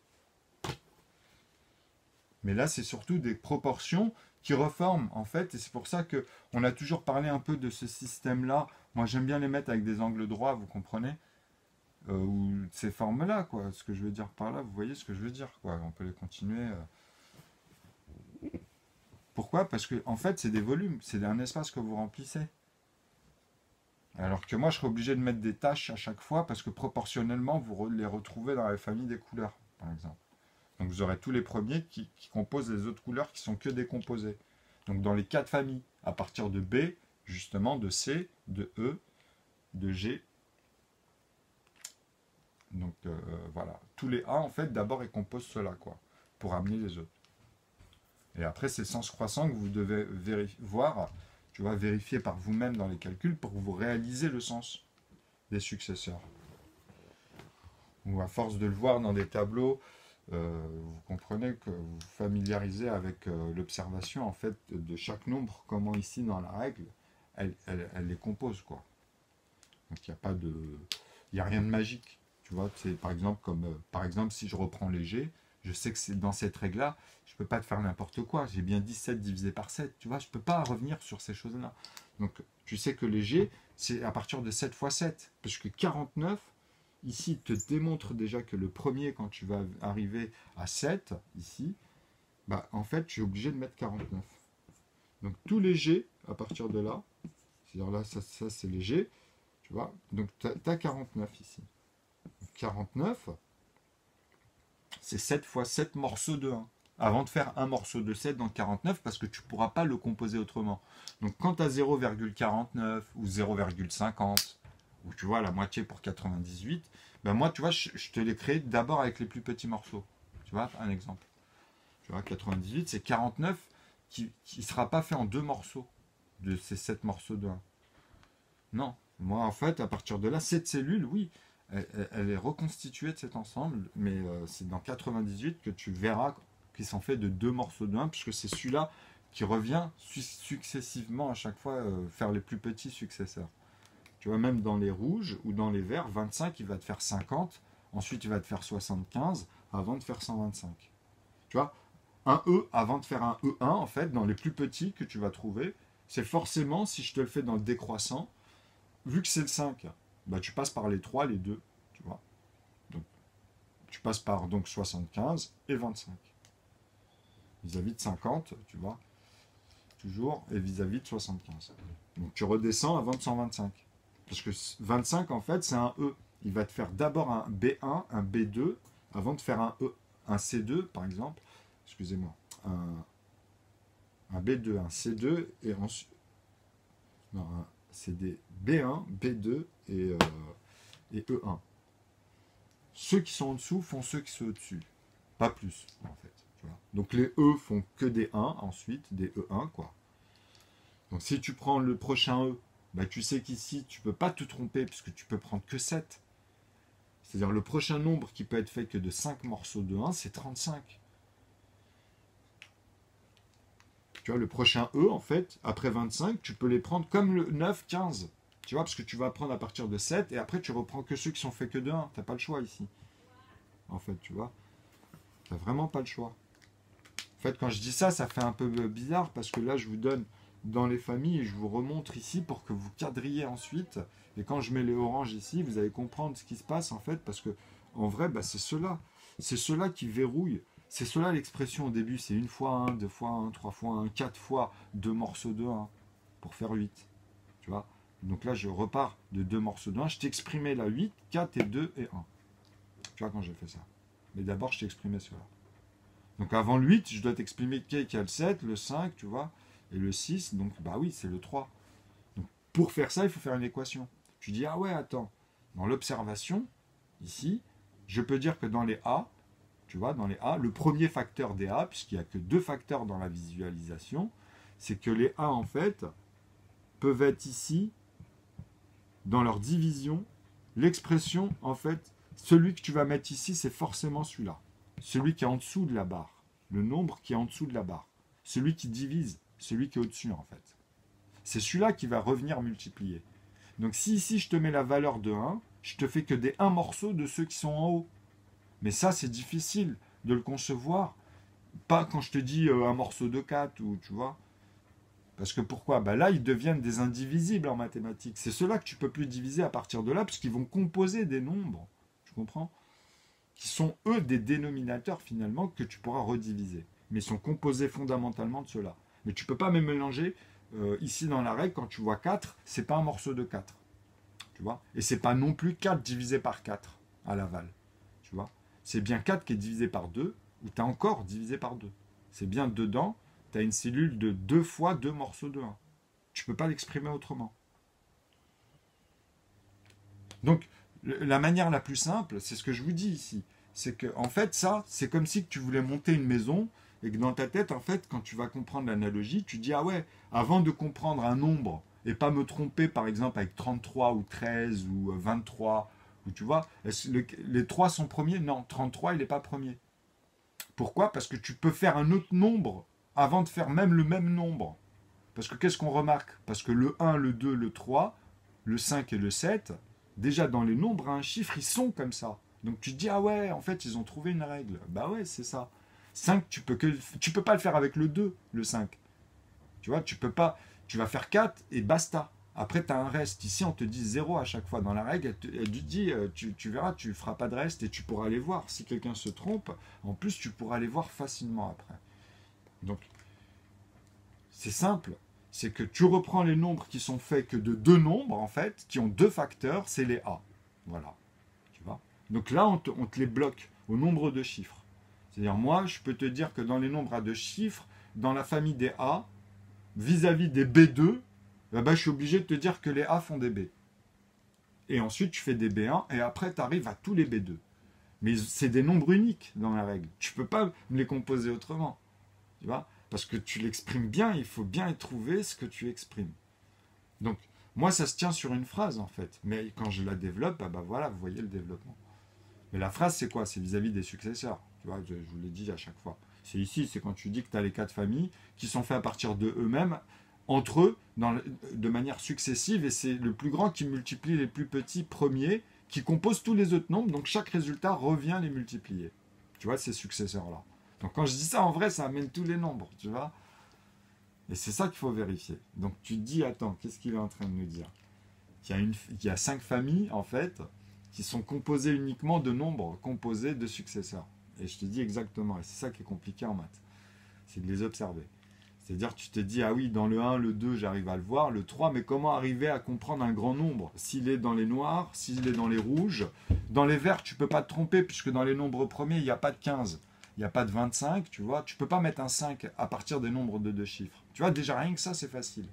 Mais là c'est surtout des proportions qui reforment en fait, et c'est pour ça que on a toujours parlé un peu de ce système-là. Moi j'aime bien les mettre avec des angles droits, vous comprenez? Ou ces formes-là, quoi. Ce que je veux dire par là, vous voyez ce que je veux dire, quoi. On peut les continuer. Pourquoi? Parce que, en fait, c'est des volumes, c'est un espace que vous remplissez. Alors que moi, je serais obligé de mettre des tâches à chaque fois, parce que proportionnellement, vous les retrouvez dans la famille des couleurs, par exemple. Donc vous aurez tous les premiers qui composent les autres couleurs qui sont que décomposées. Donc dans les 4 familles, à partir de B, justement, de C, de E, de G. Donc voilà, tous les A en fait d'abord ils composent cela quoi, pour amener les autres. Et après c'est le sens croissant que vous devez voir, tu vois, vérifier par vous-même dans les calculs pour que vous réalisez le sens des successeurs. Ou à force de le voir dans des tableaux, vous comprenez que vous vous familiarisez avec l'observation en fait de chaque nombre, comment ici dans la règle, elle les compose, quoi. Donc il n'y a pas de, il y a rien de magique. Tu vois, c'est par exemple comme, par exemple si je reprends les G, je sais que c'est dans cette règle-là, je peux pas te faire n'importe quoi. J'ai bien dit 7 divisé par 7. Tu vois, je peux pas revenir sur ces choses-là. Donc tu sais que les G, c'est à partir de 7 fois 7. Parce que 49, ici, te démontre déjà que le premier, quand tu vas arriver à 7, ici, bah, en fait, tu es obligé de mettre 49. Donc tous les G, à partir de là, c'est-à-dire là, ça c'est les G, tu vois, donc tu as 49 ici. 49, c'est 7 fois 7 morceaux de 1. Avant de faire un morceau de 7 dans 49, parce que tu ne pourras pas le composer autrement. Donc quand tu as 0,49 ou 0,50, ou tu vois la moitié pour 98, ben moi tu vois, je te l'ai créé d'abord avec les plus petits morceaux. Tu vois, un exemple. Tu vois, 98, c'est 49 qui ne sera pas fait en deux morceaux de ces 7 morceaux de 1. Non. Moi, en fait, à partir de là, cette cellule, oui, elle est reconstituée de cet ensemble, mais c'est dans 98 que tu verras qu'ils sont faits de deux morceaux de 1, puisque c'est celui-là qui revient successivement à chaque fois faire les plus petits successeurs. Tu vois, même dans les rouges ou dans les verts, 25, il va te faire 50, ensuite il va te faire 75, avant de faire 125. Tu vois, un E avant de faire un E1, en fait, dans les plus petits que tu vas trouver, c'est forcément, si je te le fais dans le décroissant, vu que c'est le 5, bah, tu passes par les 3, les 2, tu vois. Donc, tu passes par donc 75 et 25. Vis-à-vis de 50, tu vois, toujours, et vis-à-vis de 75. Donc, tu redescends avant de 125. Parce que 25, en fait, c'est un E. Il va te faire d'abord un B1, un B2, avant de faire un E, un C2, par exemple. Excusez-moi. Un B2, un C2, et ensuite. Non, c'est des B1, B2 et E1. Ceux qui sont en dessous font ceux qui sont au-dessus. Pas plus, en fait. Tu vois. Donc les E font que des 1, ensuite des E1, quoi. Donc si tu prends le prochain E, bah, tu sais qu'ici, tu ne peux pas te tromper, puisque tu peux prendre que 7. C'est-à-dire le prochain nombre qui peut être fait que de 5 morceaux de 1, c'est 35. Tu vois, le prochain E, en fait, après 25, tu peux les prendre comme le 9, 15. Tu vois, parce que tu vas prendre à partir de 7, et après tu reprends que ceux qui sont faits que de 1. Tu n'as pas le choix ici. En fait, tu vois. Tu n'as vraiment pas le choix. En fait, quand je dis ça, ça fait un peu bizarre, parce que là, je vous donne dans les familles, et je vous remontre ici pour que vous cadriez ensuite. Et quand je mets les oranges ici, vous allez comprendre ce qui se passe, en fait, parce que, en vrai, bah, c'est cela. C'est cela qui verrouille. C'est cela l'expression au début, c'est une fois un, deux fois un, trois fois un, quatre fois deux morceaux de 1 pour faire 8. Tu vois. Donc là, je repars de deux morceaux de 1. Je t'exprimais la 8, 4 et 2 et 1. Tu vois, quand j'ai fait ça. Mais d'abord, je t'exprimais cela. Donc avant le 8, je dois t'exprimer qu'il y a le 7, le 5, tu vois, et le 6. Donc, bah oui, c'est le 3. Donc, pour faire ça, il faut faire une équation. Tu dis, ah ouais, attends. Dans l'observation, ici, je peux dire que dans les A, tu vois, dans les A, le premier facteur des A, puisqu'il n'y a que deux facteurs dans la visualisation, c'est que les A, en fait, peuvent être ici, dans leur division, l'expression, en fait, celui que tu vas mettre ici, c'est forcément celui-là. Celui qui est en dessous de la barre. Le nombre qui est en dessous de la barre. Celui qui divise, celui qui est au-dessus, en fait. C'est celui-là qui va revenir multiplier. Donc si ici, je te mets la valeur de 1, je te fais que des 1 morceaux de ceux qui sont en haut. Mais ça, c'est difficile de le concevoir. Pas quand je te dis un morceau de 4, ou tu vois. Parce que pourquoi? Bah là, ils deviennent des indivisibles en mathématiques. C'est ceux-là que tu peux plus diviser à partir de là, puisqu'ils vont composer des nombres. Tu comprends? Qui sont, eux, des dénominateurs, finalement, que tu pourras rediviser. Mais ils sont composés fondamentalement de ceux-là. Mais tu ne peux pas même mélanger. Ici, dans la règle, quand tu vois 4, c'est pas un morceau de 4. Tu vois? Et c'est pas non plus 4 divisé par 4 à l'aval. Tu vois? C'est bien 4 qui est divisé par 2, ou tu as encore divisé par 2. C'est bien dedans, tu as une cellule de 2 fois 2 morceaux de 1. Tu ne peux pas l'exprimer autrement. Donc, la manière la plus simple, c'est ce que je vous dis ici. C'est que, en fait, ça, c'est comme si tu voulais monter une maison et que dans ta tête, en fait, quand tu vas comprendre l'analogie, tu dis, ah ouais, avant de comprendre un nombre et pas me tromper, par exemple, avec 33 ou 13 ou 23, ou tu vois, les 3 sont premiers. Non, 33, il n'est pas premier. Pourquoi? Parce que tu peux faire un autre nombre avant de faire même le même nombre. Parce que qu'est-ce qu'on remarque? Parce que le 1, le 2, le 3, le 5 et le 7, déjà dans les nombres à un chiffre, ils sont comme ça. Donc tu te dis, ah ouais, en fait, ils ont trouvé une règle. Bah ouais, c'est ça. 5, tu peux pas le faire avec le 2, le 5. Tu vois, tu peux pas. Tu vas faire 4 et basta. Après, tu as un reste. Ici, on te dit 0 à chaque fois. Dans la règle, elle te dit, tu verras, tu ne feras pas de reste et tu pourras aller voir. Si quelqu'un se trompe, en plus, tu pourras aller voir facilement après. Donc, c'est simple. C'est que tu reprends les nombres qui sont faits que de deux nombres, en fait, qui ont deux facteurs, c'est les A. Voilà. Tu vois. Donc là, on te les bloque au nombre de chiffres. C'est-à-dire, moi, je peux te dire que dans les nombres à deux chiffres, dans la famille des A, vis-à-vis des B2, je suis obligé de te dire que les A font des B. Et ensuite, tu fais des B1, et après, tu arrives à tous les B2. Mais c'est des nombres uniques dans la règle. Tu ne peux pas les composer autrement. Tu vois? Parce que tu l'exprimes bien, il faut bien trouver ce que tu exprimes. Donc, moi, ça se tient sur une phrase, en fait. Mais quand je la développe, voilà, vous voyez le développement. Mais la phrase, c'est quoi? C'est vis-à-vis des successeurs. Tu vois, je vous l'ai dit à chaque fois. C'est ici, c'est quand tu dis que tu as les quatre familles qui sont faits à partir de eux-mêmes, entre eux, de manière successive, et c'est le plus grand qui multiplie les plus petits premiers, qui compose tous les autres nombres, donc chaque résultat revient les multiplier. Tu vois, ces successeurs-là. Donc quand je dis ça, en vrai, ça amène tous les nombres, tu vois. Et c'est ça qu'il faut vérifier. Donc tu te dis, attends, qu'est-ce qu'il est en train de nous dire? Il y a 5 familles, en fait, qui sont composées uniquement de nombres composés de successeurs. Et je te dis exactement, et c'est ça qui est compliqué en maths, c'est de les observer. C'est-à-dire, tu te dis, ah oui, dans le 1, le 2, j'arrive à le voir, le 3, mais comment arriver à comprendre un grand nombre? S'il est dans les noirs, s'il est dans les rouges, dans les verts, tu ne peux pas te tromper, puisque dans les nombres premiers, il n'y a pas de 15, il n'y a pas de 25, tu vois, tu ne peux pas mettre un 5 à partir des nombres de deux chiffres. Tu vois, déjà rien que ça, c'est facile.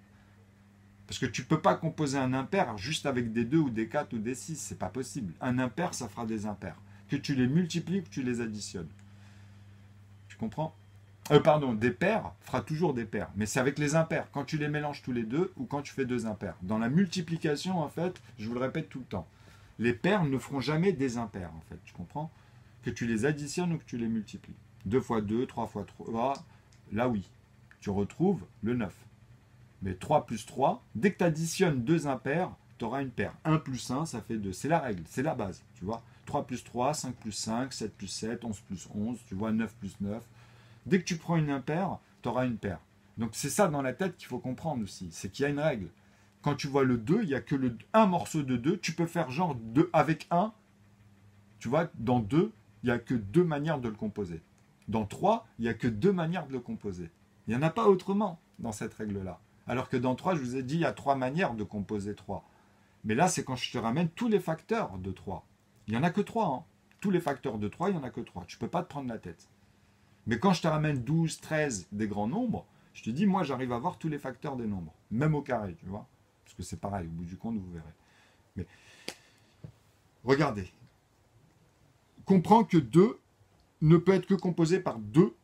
Parce que tu ne peux pas composer un impair juste avec des 2 ou des 4 ou des 6, c'est pas possible. Un impair, ça fera des impairs. Que tu les multiplies ou que tu les additionnes. Tu comprends? Des pairs fera toujours des pairs, mais c'est avec les impairs, quand tu les mélanges tous les deux ou quand tu fais deux impairs. Dans la multiplication, en fait, je vous le répète tout le temps, les pairs ne feront jamais des impairs, en fait, tu comprends? Que tu les additionnes ou que tu les multiplies. 2 fois 2, 3 fois 3, là oui, tu retrouves le 9. Mais 3 plus 3, dès que tu additionnes deux impairs, tu auras une paire. 1 plus 1, ça fait 2. C'est la règle, c'est la base, tu vois. 3 plus 3, 5 plus 5, 7 plus 7, 11 plus 11, tu vois, 9 plus 9. Dès que tu prends une impaire, tu auras une paire. Donc c'est ça dans la tête qu'il faut comprendre aussi, c'est qu'il y a une règle. Quand tu vois le 2, il n'y a que un morceau de 2, tu peux faire genre 2 avec 1, tu vois, dans 2, il n'y a que deux manières de le composer. Dans 3, il n'y a que deux manières de le composer. Il n'y en a pas autrement dans cette règle-là. Alors que dans 3, je vous ai dit, il y a 3 manières de composer 3. Mais là, c'est quand je te ramène tous les facteurs de 3. Il n'y en a que 3. Hein. Tous les facteurs de 3, il n'y en a que 3. Tu ne peux pas te prendre la tête. Mais quand je te ramène 12, 13 des grands nombres, je te dis, moi, j'arrive à voir tous les facteurs des nombres. Même au carré, tu vois. Parce que c'est pareil, au bout du compte, vous verrez. Mais regardez. Comprends que 2 ne peut être que composé par 2.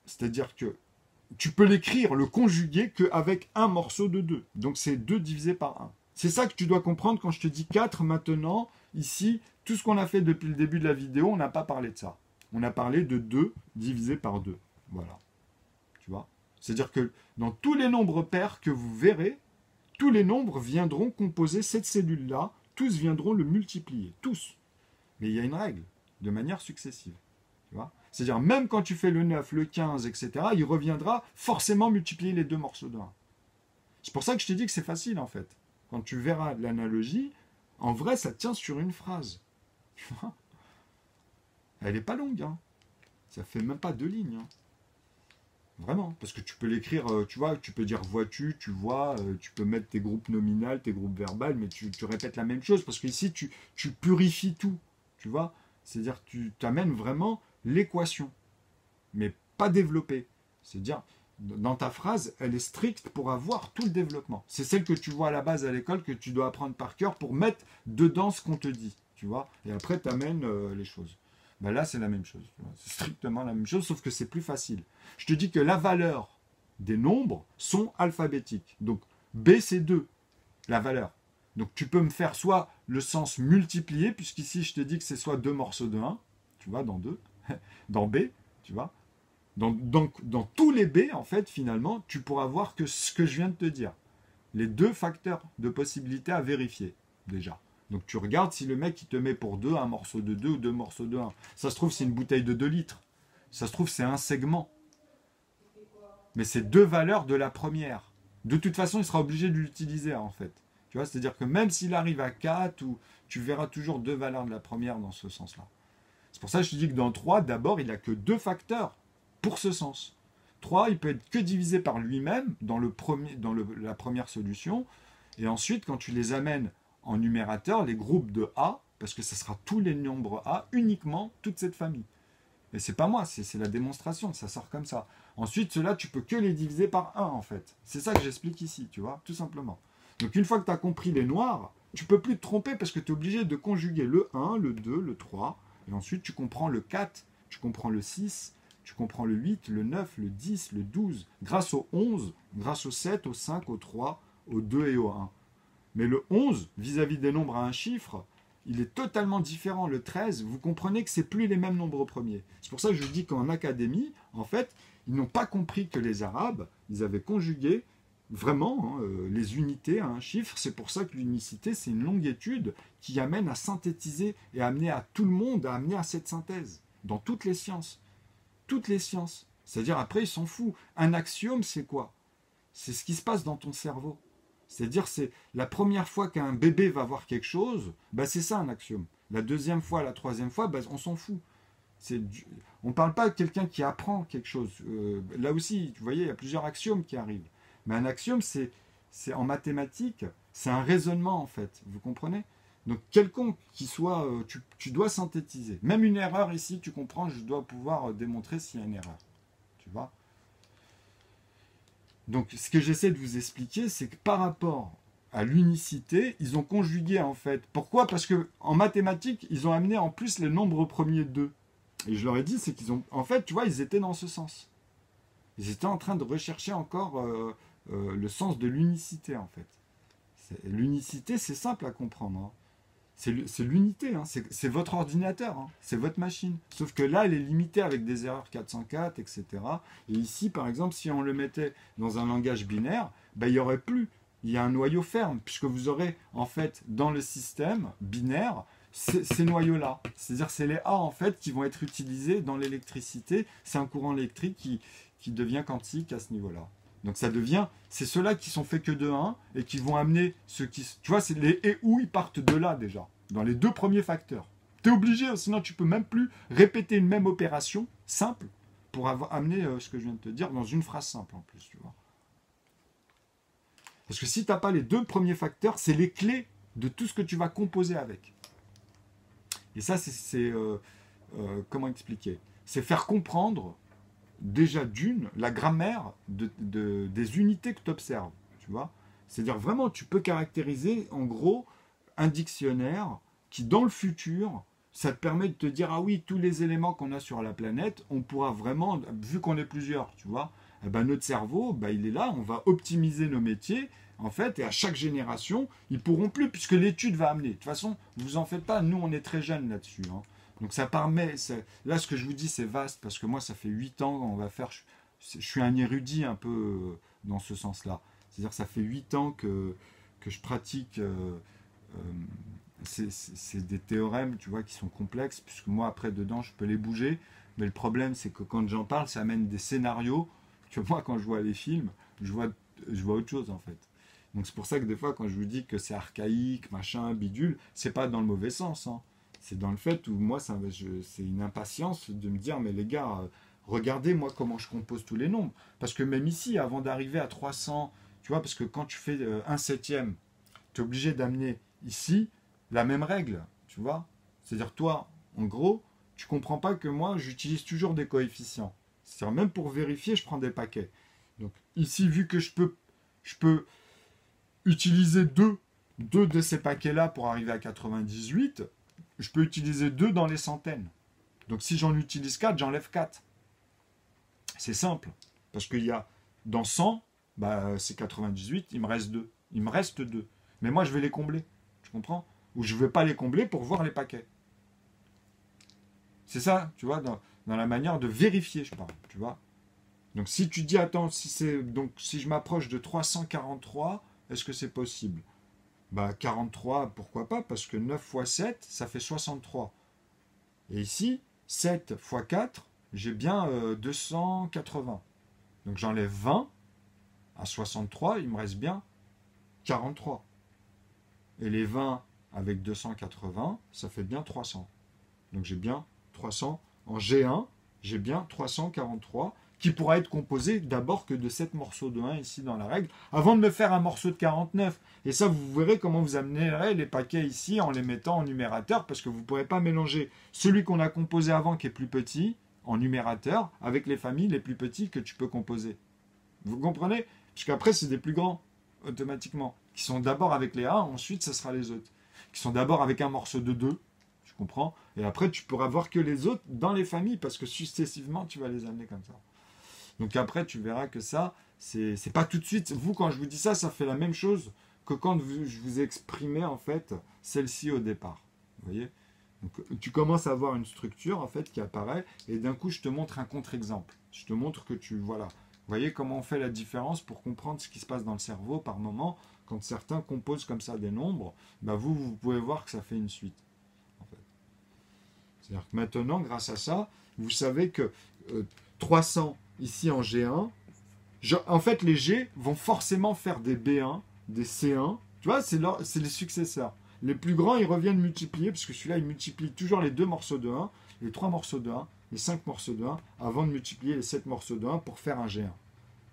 C'est-à-dire que tu peux l'écrire, le conjuguer qu'avec un morceau de 2. Donc c'est 2 divisé par 1. C'est ça que tu dois comprendre quand je te dis 4 maintenant. Ici, tout ce qu'on a fait depuis le début de la vidéo, on n'a pas parlé de ça. On a parlé de 2 divisé par 2. Voilà. Tu vois? C'est-à-dire que dans tous les nombres pairs que vous verrez, tous les nombres viendront composer cette cellule-là. Tous viendront le multiplier. Tous. Mais il y a une règle, de manière successive. Tu vois? C'est-à-dire, même quand tu fais le 9, le 15, etc., il reviendra forcément multiplier les deux morceaux de 1. C'est pour ça que je t'ai dit que c'est facile, en fait. Quand tu verras l'analogie, en vrai, ça tient sur une phrase. Tu vois? Elle n'est pas longue. Hein. Ça fait même pas 2 lignes. Hein. Vraiment. Parce que tu peux l'écrire, tu vois, tu peux dire vois-tu, tu vois, tu peux mettre tes groupes nominales, tes groupes verbales, mais tu répètes la même chose. Parce qu'ici, tu purifies tout. Tu vois? C'est-à-dire que tu t'amènes vraiment l'équation, mais pas développée. C'est-à-dire, dans ta phrase, elle est stricte pour avoir tout le développement. C'est celle que tu vois à la base à l'école, que tu dois apprendre par cœur pour mettre dedans ce qu'on te dit. Tu vois? Et après, tu amènes les choses. Ben là, c'est la même chose. C'est strictement la même chose, sauf que c'est plus facile. Je te dis que la valeur des nombres sont alphabétiques. Donc, B, c'est 2, la valeur. Donc, tu peux me faire soit le sens multiplié, puisqu'ici, je te dis que c'est soit 2 morceaux de 1, tu vois, dans 2, dans B, tu vois, Dans tous les B, en fait, finalement, tu pourras voir que ce que je viens de te dire. Les deux facteurs de possibilité à vérifier, déjà. Donc tu regardes si le mec il te met pour deux un morceau de 2 ou deux morceaux de un. Ça se trouve c'est une bouteille de 2 litres. Ça se trouve c'est un segment. Mais c'est deux valeurs de la première. De toute façon il sera obligé de l'utiliser en fait. Tu vois, c'est-à-dire que même s'il arrive à 4, ou, tu verras toujours deux valeurs de la première dans ce sens-là. C'est pour ça que je te dis que dans 3, d'abord il n'a que deux facteurs pour ce sens. 3, il peut être que divisé par lui-même dans la première solution. Et ensuite, quand tu les amènes en numérateur, les groupes de A, parce que ce sera tous les nombres A, uniquement toute cette famille. Et c'est pas moi, c'est la démonstration, ça sort comme ça. Ensuite, ceux-là, tu peux que les diviser par 1, en fait. C'est ça que j'explique ici, tu vois, tout simplement. Donc une fois que tu as compris les noirs, tu peux plus te tromper parce que tu es obligé de conjuguer le 1, le 2, le 3, et ensuite tu comprends le 4, tu comprends le 6, tu comprends le 8, le 9, le 10, le 12, grâce au 11, grâce au 7, au 5, au 3, au 2 et au 1. Mais le 11, vis-à-vis des nombres à un chiffre, il est totalement différent. Le 13, vous comprenez que c'est plus les mêmes nombres premiers. C'est pour ça que je dis qu'en académie, en fait, ils n'ont pas compris que les Arabes, ils avaient conjugué vraiment les unités à un chiffre. C'est pour ça que l'unicité, c'est une longue étude qui amène à synthétiser et à amener à tout le monde, à amener à cette synthèse, dans toutes les sciences. Toutes les sciences. C'est-à-dire, après, ils s'en foutent. Un axiome, c'est quoi? C'est ce qui se passe dans ton cerveau. C'est-à-dire, c'est la première fois qu'un bébé va voir quelque chose, bah c'est ça un axiome. La deuxième fois, la troisième fois, bah, on s'en fout. On ne parle pas de quelqu'un qui apprend quelque chose. Là aussi, tu voyez, il y a plusieurs axiomes qui arrivent. Mais un axiome, c'est en mathématiques, c'est un raisonnement en fait. Vous comprenez? Donc, quelconque qui soit, tu dois synthétiser. Même une erreur ici, tu comprends, je dois pouvoir démontrer s'il y a une erreur. Tu vois? Donc, ce que j'essaie de vous expliquer, c'est que par rapport à l'unicité, ils ont conjugué en fait. Pourquoi? Parce que en mathématiques, ils ont amené en plus les nombres premiers 2. Et je leur ai dit, c'est qu'ils ont, en fait, tu vois, ils étaient dans ce sens. Ils étaient en train de rechercher encore le sens de l'unicité en fait. L'unicité, c'est simple à comprendre. Hein. C'est l'unité, hein. C'est votre ordinateur, hein. C'est votre machine. Sauf que là, elle est limitée avec des erreurs 404, etc. Et ici, par exemple, si on le mettait dans un langage binaire, ben, il n'y aurait plus. Il y a un noyau ferme, puisque vous aurez, en fait, dans le système binaire, ces noyaux-là. C'est-à-dire c'est les A, en fait, qui vont être utilisés dans l'électricité. C'est un courant électrique qui devient quantique à ce niveau-là. Donc ça devient, c'est ceux-là qui sont faits que de 1 et qui vont amener ceux qui, tu vois, c'est les et où ils partent de là déjà, dans les deux premiers facteurs. Tu es obligé, sinon tu peux même plus répéter une même opération simple pour amener ce que je viens de te dire dans une phrase simple en plus, tu vois. Parce que si tu n'as pas les deux premiers facteurs, c'est les clés de tout ce que tu vas composer avec. Et ça, comment expliquer? C'est faire comprendre déjà la grammaire des unités que tu observes, tu vois. C'est-à-dire vraiment, tu peux caractériser en gros un dictionnaire qui, dans le futur, ça te permet de te dire, ah oui, tous les éléments qu'on a sur la planète, on pourra vraiment, vu qu'on est plusieurs, tu vois, eh ben, notre cerveau, ben, il est là, on va optimiser nos métiers, en fait, et à chaque génération, ils pourront plus, puisque l'étude va amener. De toute façon, vous en faites pas, nous, on est très jeunes là-dessus, hein. Donc ça permet, là ce que je vous dis c'est vaste, parce que moi ça fait 8 ans qu'on va faire, je suis un érudit un peu dans ce sens-là. C'est-à-dire que ça fait 8 ans que je pratique, c'est des théorèmes, tu vois, qui sont complexes, puisque moi après dedans je peux les bouger, mais le problème c'est que quand j'en parle, ça amène des scénarios, que moi quand je vois les films, je vois autre chose en fait. Donc c'est pour ça que des fois quand je vous dis que c'est archaïque, machin, bidule, c'est pas dans le mauvais sens, hein. C'est dans le fait où moi, c'est une impatience de me dire, mais les gars, regardez moi comment je compose tous les nombres. Parce que même ici, avant d'arriver à 300, tu vois, parce que quand tu fais 1/7, tu es obligé d'amener ici la même règle, tu vois. C'est-à-dire toi, en gros, tu comprends pas que moi, j'utilise toujours des coefficients. C'est-à-dire même pour vérifier, je prends des paquets. Donc ici, vu que je peux utiliser deux de ces paquets-là pour arriver à 98, je peux utiliser 2 dans les centaines. Donc si j'en utilise 4, j'enlève 4. C'est simple. Parce qu'il y a, dans 100, bah, c'est 98, il me reste 2. Il me reste 2. Mais moi, je vais les combler. Tu comprends? Ou je ne vais pas les combler pour voir les paquets. C'est ça, tu vois, Dans la manière de vérifier, je parle, tu vois. Donc si tu dis, attends, si je m'approche de 343, est-ce que c'est possible? Bah 43, pourquoi pas? Parce que 9 fois 7, ça fait 63. Et ici, 7 fois 4, j'ai bien 280. Donc j'enlève 20 à 63, il me reste bien 43. Et les 20 avec 280, ça fait bien 300. Donc j'ai bien 300. En G1, j'ai bien 343, qui pourra être composé d'abord que de 7 morceaux de 1 ici dans la règle, avant de me faire un morceau de 49. Et ça, vous verrez comment vous amenerez les paquets ici en les mettant en numérateur, parce que vous ne pourrez pas mélanger celui qu'on a composé avant, qui est plus petit, en numérateur, avec les familles les plus petites que tu peux composer. Vous comprenez? Puisqu'après, c'est des plus grands, automatiquement, qui sont d'abord avec les A, ensuite, ce sera les autres. Qui sont d'abord avec un morceau de 2, tu comprends? Et après, tu pourras voir que les autres dans les familles, parce que successivement, tu vas les amener comme ça. Donc après, tu verras que ça, c'est pas tout de suite. Vous, quand je vous dis ça, ça fait la même chose que quand je vous ai exprimé, en fait, celle-ci au départ. Vous voyez? Donc, tu commences à avoir une structure, en fait, qui apparaît, et d'un coup, je te montre un contre-exemple. Je te montre que voilà. Vous voyez comment on fait la différence pour comprendre ce qui se passe dans le cerveau par moment, quand certains composent comme ça des nombres, bah vous pouvez voir que ça fait une suite. En fait. C'est-à-dire que maintenant, grâce à ça, vous savez que 300 ici en G1, en fait, les G vont forcément faire des B1, des C1. Tu vois, c'est les successeurs. Les plus grands, ils reviennent multiplier, parce que celui-là, il multiplie toujours les 2 morceaux de 1, les 3 morceaux de 1, les 5 morceaux de 1, avant de multiplier les 7 morceaux de 1 pour faire un G1.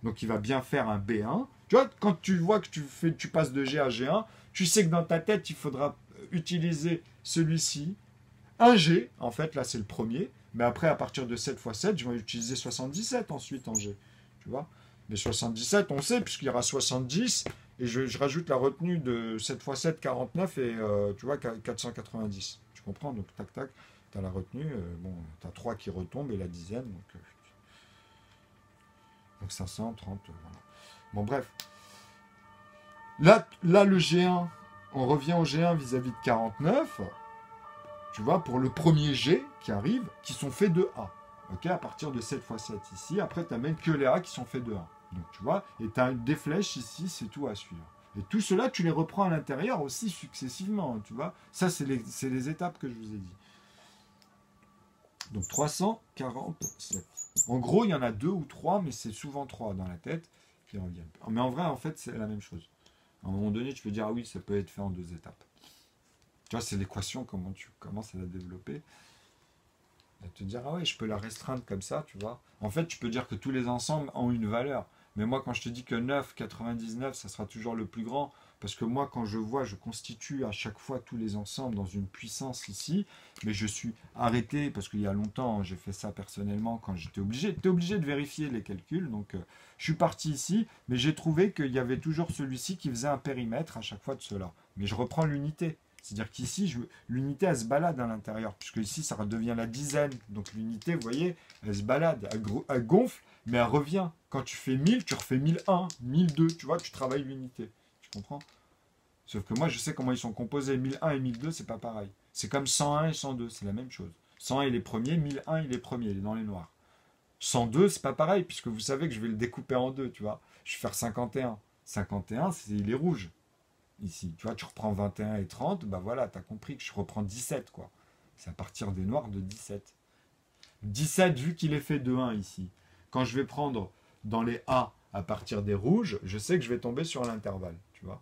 Donc, il va bien faire un B1. Tu vois, quand tu vois que tu passes de G à G1, tu sais que dans ta tête, il faudra utiliser celui-ci. Un G, en fait, là, c'est le premier. Mais après, à partir de 7 fois 7, je vais utiliser 77 ensuite en G. Tu vois? Mais 77, on sait, puisqu'il y aura 70. Et je rajoute la retenue de 7 fois 7, 49 et tu vois, 490. Tu comprends? Donc, tac, tac, tu as la retenue. Bon, tu as 3 qui retombent et la dizaine. Donc 530. Voilà. Bon, bref. Là, le G1, on revient au G1 vis-à-vis de 49. Tu vois, pour le premier G qui arrive, qui sont faits de A. Ok, à partir de 7 fois 7 ici. Après, tu n'amènes que les A qui sont faits de 1. Donc, tu vois, et tu as des flèches ici, c'est tout à suivre. Et tout cela, tu les reprends à l'intérieur aussi successivement, tu vois. Ça, c'est les étapes que je vous ai dit. Donc, 347. En gros, il y en a 2 ou 3, mais c'est souvent 3 dans la tête qui reviennent. Mais en vrai, en fait, c'est la même chose. À un moment donné, tu peux dire, ah oui, ça peut être fait en 2 étapes. Tu vois, c'est l'équation, comment tu commences à la développer. Et te dire, ah oui, je peux la restreindre comme ça, tu vois. En fait, tu peux dire que tous les ensembles ont une valeur. Mais moi, quand je te dis que 9, 99, ça sera toujours le plus grand, parce que moi, quand je vois, je constitue à chaque fois tous les ensembles dans une puissance ici, mais je suis arrêté, parce qu'il y a longtemps, j'ai fait ça personnellement, quand j'étais obligé. Tu es obligé de vérifier les calculs, donc je suis parti ici, mais j'ai trouvé qu'il y avait toujours celui-ci qui faisait un périmètre à chaque fois de cela. Mais je reprends l'unité. C'est-à-dire qu'ici, l'unité, elle se balade à l'intérieur, puisque ici, ça redevient la dizaine. Donc l'unité, vous voyez, elle se balade, elle gonfle, mais elle revient. Quand tu fais 1000, tu refais 1001, 1002, tu vois, tu travailles l'unité. Tu comprends? Sauf que moi, je sais comment ils sont composés. 1001 et 1002, c'est pas pareil. C'est comme 101 et 102, c'est la même chose. 101, il est premier, 1001, il est premier, il est dans les noirs. 102, c'est pas pareil, puisque vous savez que je vais le découper en deux, tu vois. Je vais faire 51. 51, il est rouge. Ici, tu vois, tu reprends 21 et 30, bah voilà, tu as compris que je reprends 17, quoi. C'est à partir des noirs de 17. 17, vu qu'il est fait de 1 ici, quand je vais prendre dans les A à partir des rouges, je sais que je vais tomber sur l'intervalle, tu vois.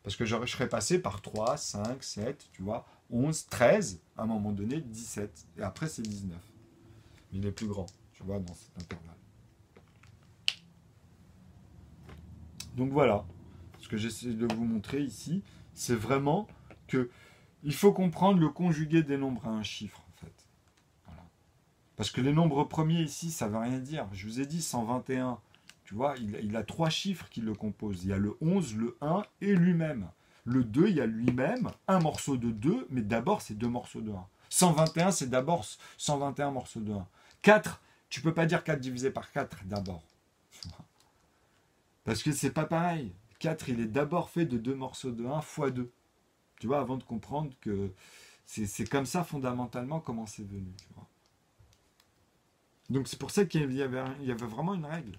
Parce que je serai passé par 3, 5, 7, tu vois, 11, 13, à un moment donné, 17. Et après, c'est 19. Il est plus grand, tu vois, dans cet intervalle. Donc voilà. Ce que j'essaie de vous montrer ici, c'est vraiment que il faut comprendre le conjugué des nombres à un chiffre, en fait. Voilà. Parce que les nombres premiers ici, ça ne veut rien dire. Je vous ai dit 121. Tu vois, il a 3 chiffres qui le composent. Il y a le 11, le 1 et lui-même. Le 2, il y a lui-même un morceau de 2, mais d'abord, c'est 2 morceaux de 1. 121, c'est d'abord 121 morceaux de 1. 4, tu ne peux pas dire 4 divisé par 4 d'abord. Parce que c'est pas pareil. 4, il est d'abord fait de 2 morceaux de 1 fois 2. Tu vois, avant de comprendre que c'est comme ça fondamentalement comment c'est venu. Tu vois. Donc c'est pour ça il y avait vraiment une règle.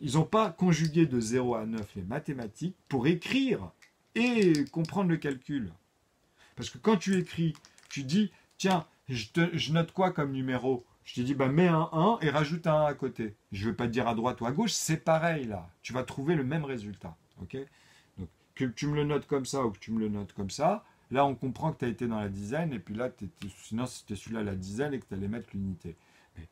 Ils n'ont pas conjugué de 0 à 9 les mathématiques pour écrire et comprendre le calcul. Parce que quand tu écris, tu dis, tiens, je note quoi comme numéro? Je te dis, bah, mets un 1 et rajoute un 1 à côté. Je ne vais pas te dire à droite ou à gauche, c'est pareil là. Tu vas trouver le même résultat. Ok? Donc, que tu me le notes comme ça ou que tu me le notes comme ça, là on comprend que tu as été dans la dizaine et puis là, sinon c'était celui-là la dizaine et que tu allais mettre l'unité. Mais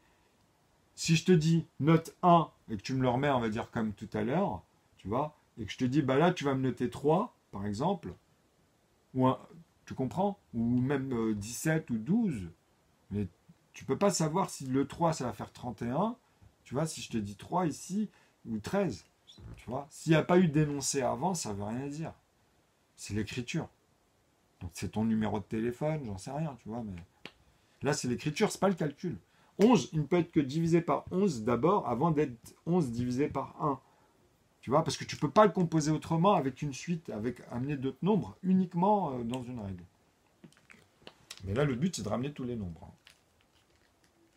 si je te dis note 1 et que tu me le remets, on va dire comme tout à l'heure, tu vois, et que je te dis, bah là tu vas me noter 3, par exemple, ou tu comprends? Ou même 17 ou 12. Mais tu peux pas savoir si le 3 ça va faire 31. Tu vois, si je te dis 3 ici, ou 13. Tu vois, s'il n'y a pas eu d'énoncé avant, ça veut rien dire. C'est l'écriture. Donc c'est ton numéro de téléphone, j'en sais rien, tu vois. Mais là, c'est l'écriture, c'est pas le calcul. 11, il ne peut être que divisé par 11 d'abord, avant d'être 11 divisé par 1. Tu vois, parce que tu ne peux pas le composer autrement avec une suite, avec amener d'autres nombres, uniquement dans une règle. Mais là, le but, c'est de ramener tous les nombres.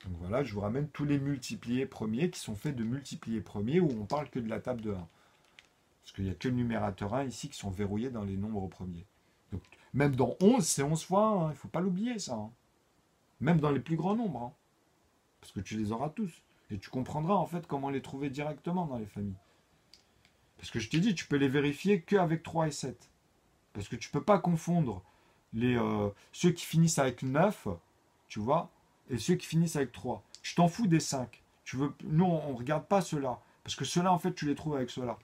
Donc voilà, je vous ramène tous les multipliés premiers qui sont faits de multipliés premiers où on parle que de la table de 1. Parce qu'il n'y a que le numérateur 1 ici qui sont verrouillés dans les nombres premiers. Donc, même dans 11, c'est 11 fois 1, il ne faut pas l'oublier ça. Hein. Même dans les plus grands nombres. Hein. Parce que tu les auras tous. Et tu comprendras en fait comment les trouver directement dans les familles. Parce que je t'ai dit, tu peux les vérifier qu'avec 3 et 7. Parce que tu ne peux pas confondre ceux qui finissent avec 9, tu vois, et ceux qui finissent avec 3. Je t'en fous des 5. Nous, on ne regarde pas ceux-là. Parce que ceux-là, en fait, tu les trouves avec ceux-là.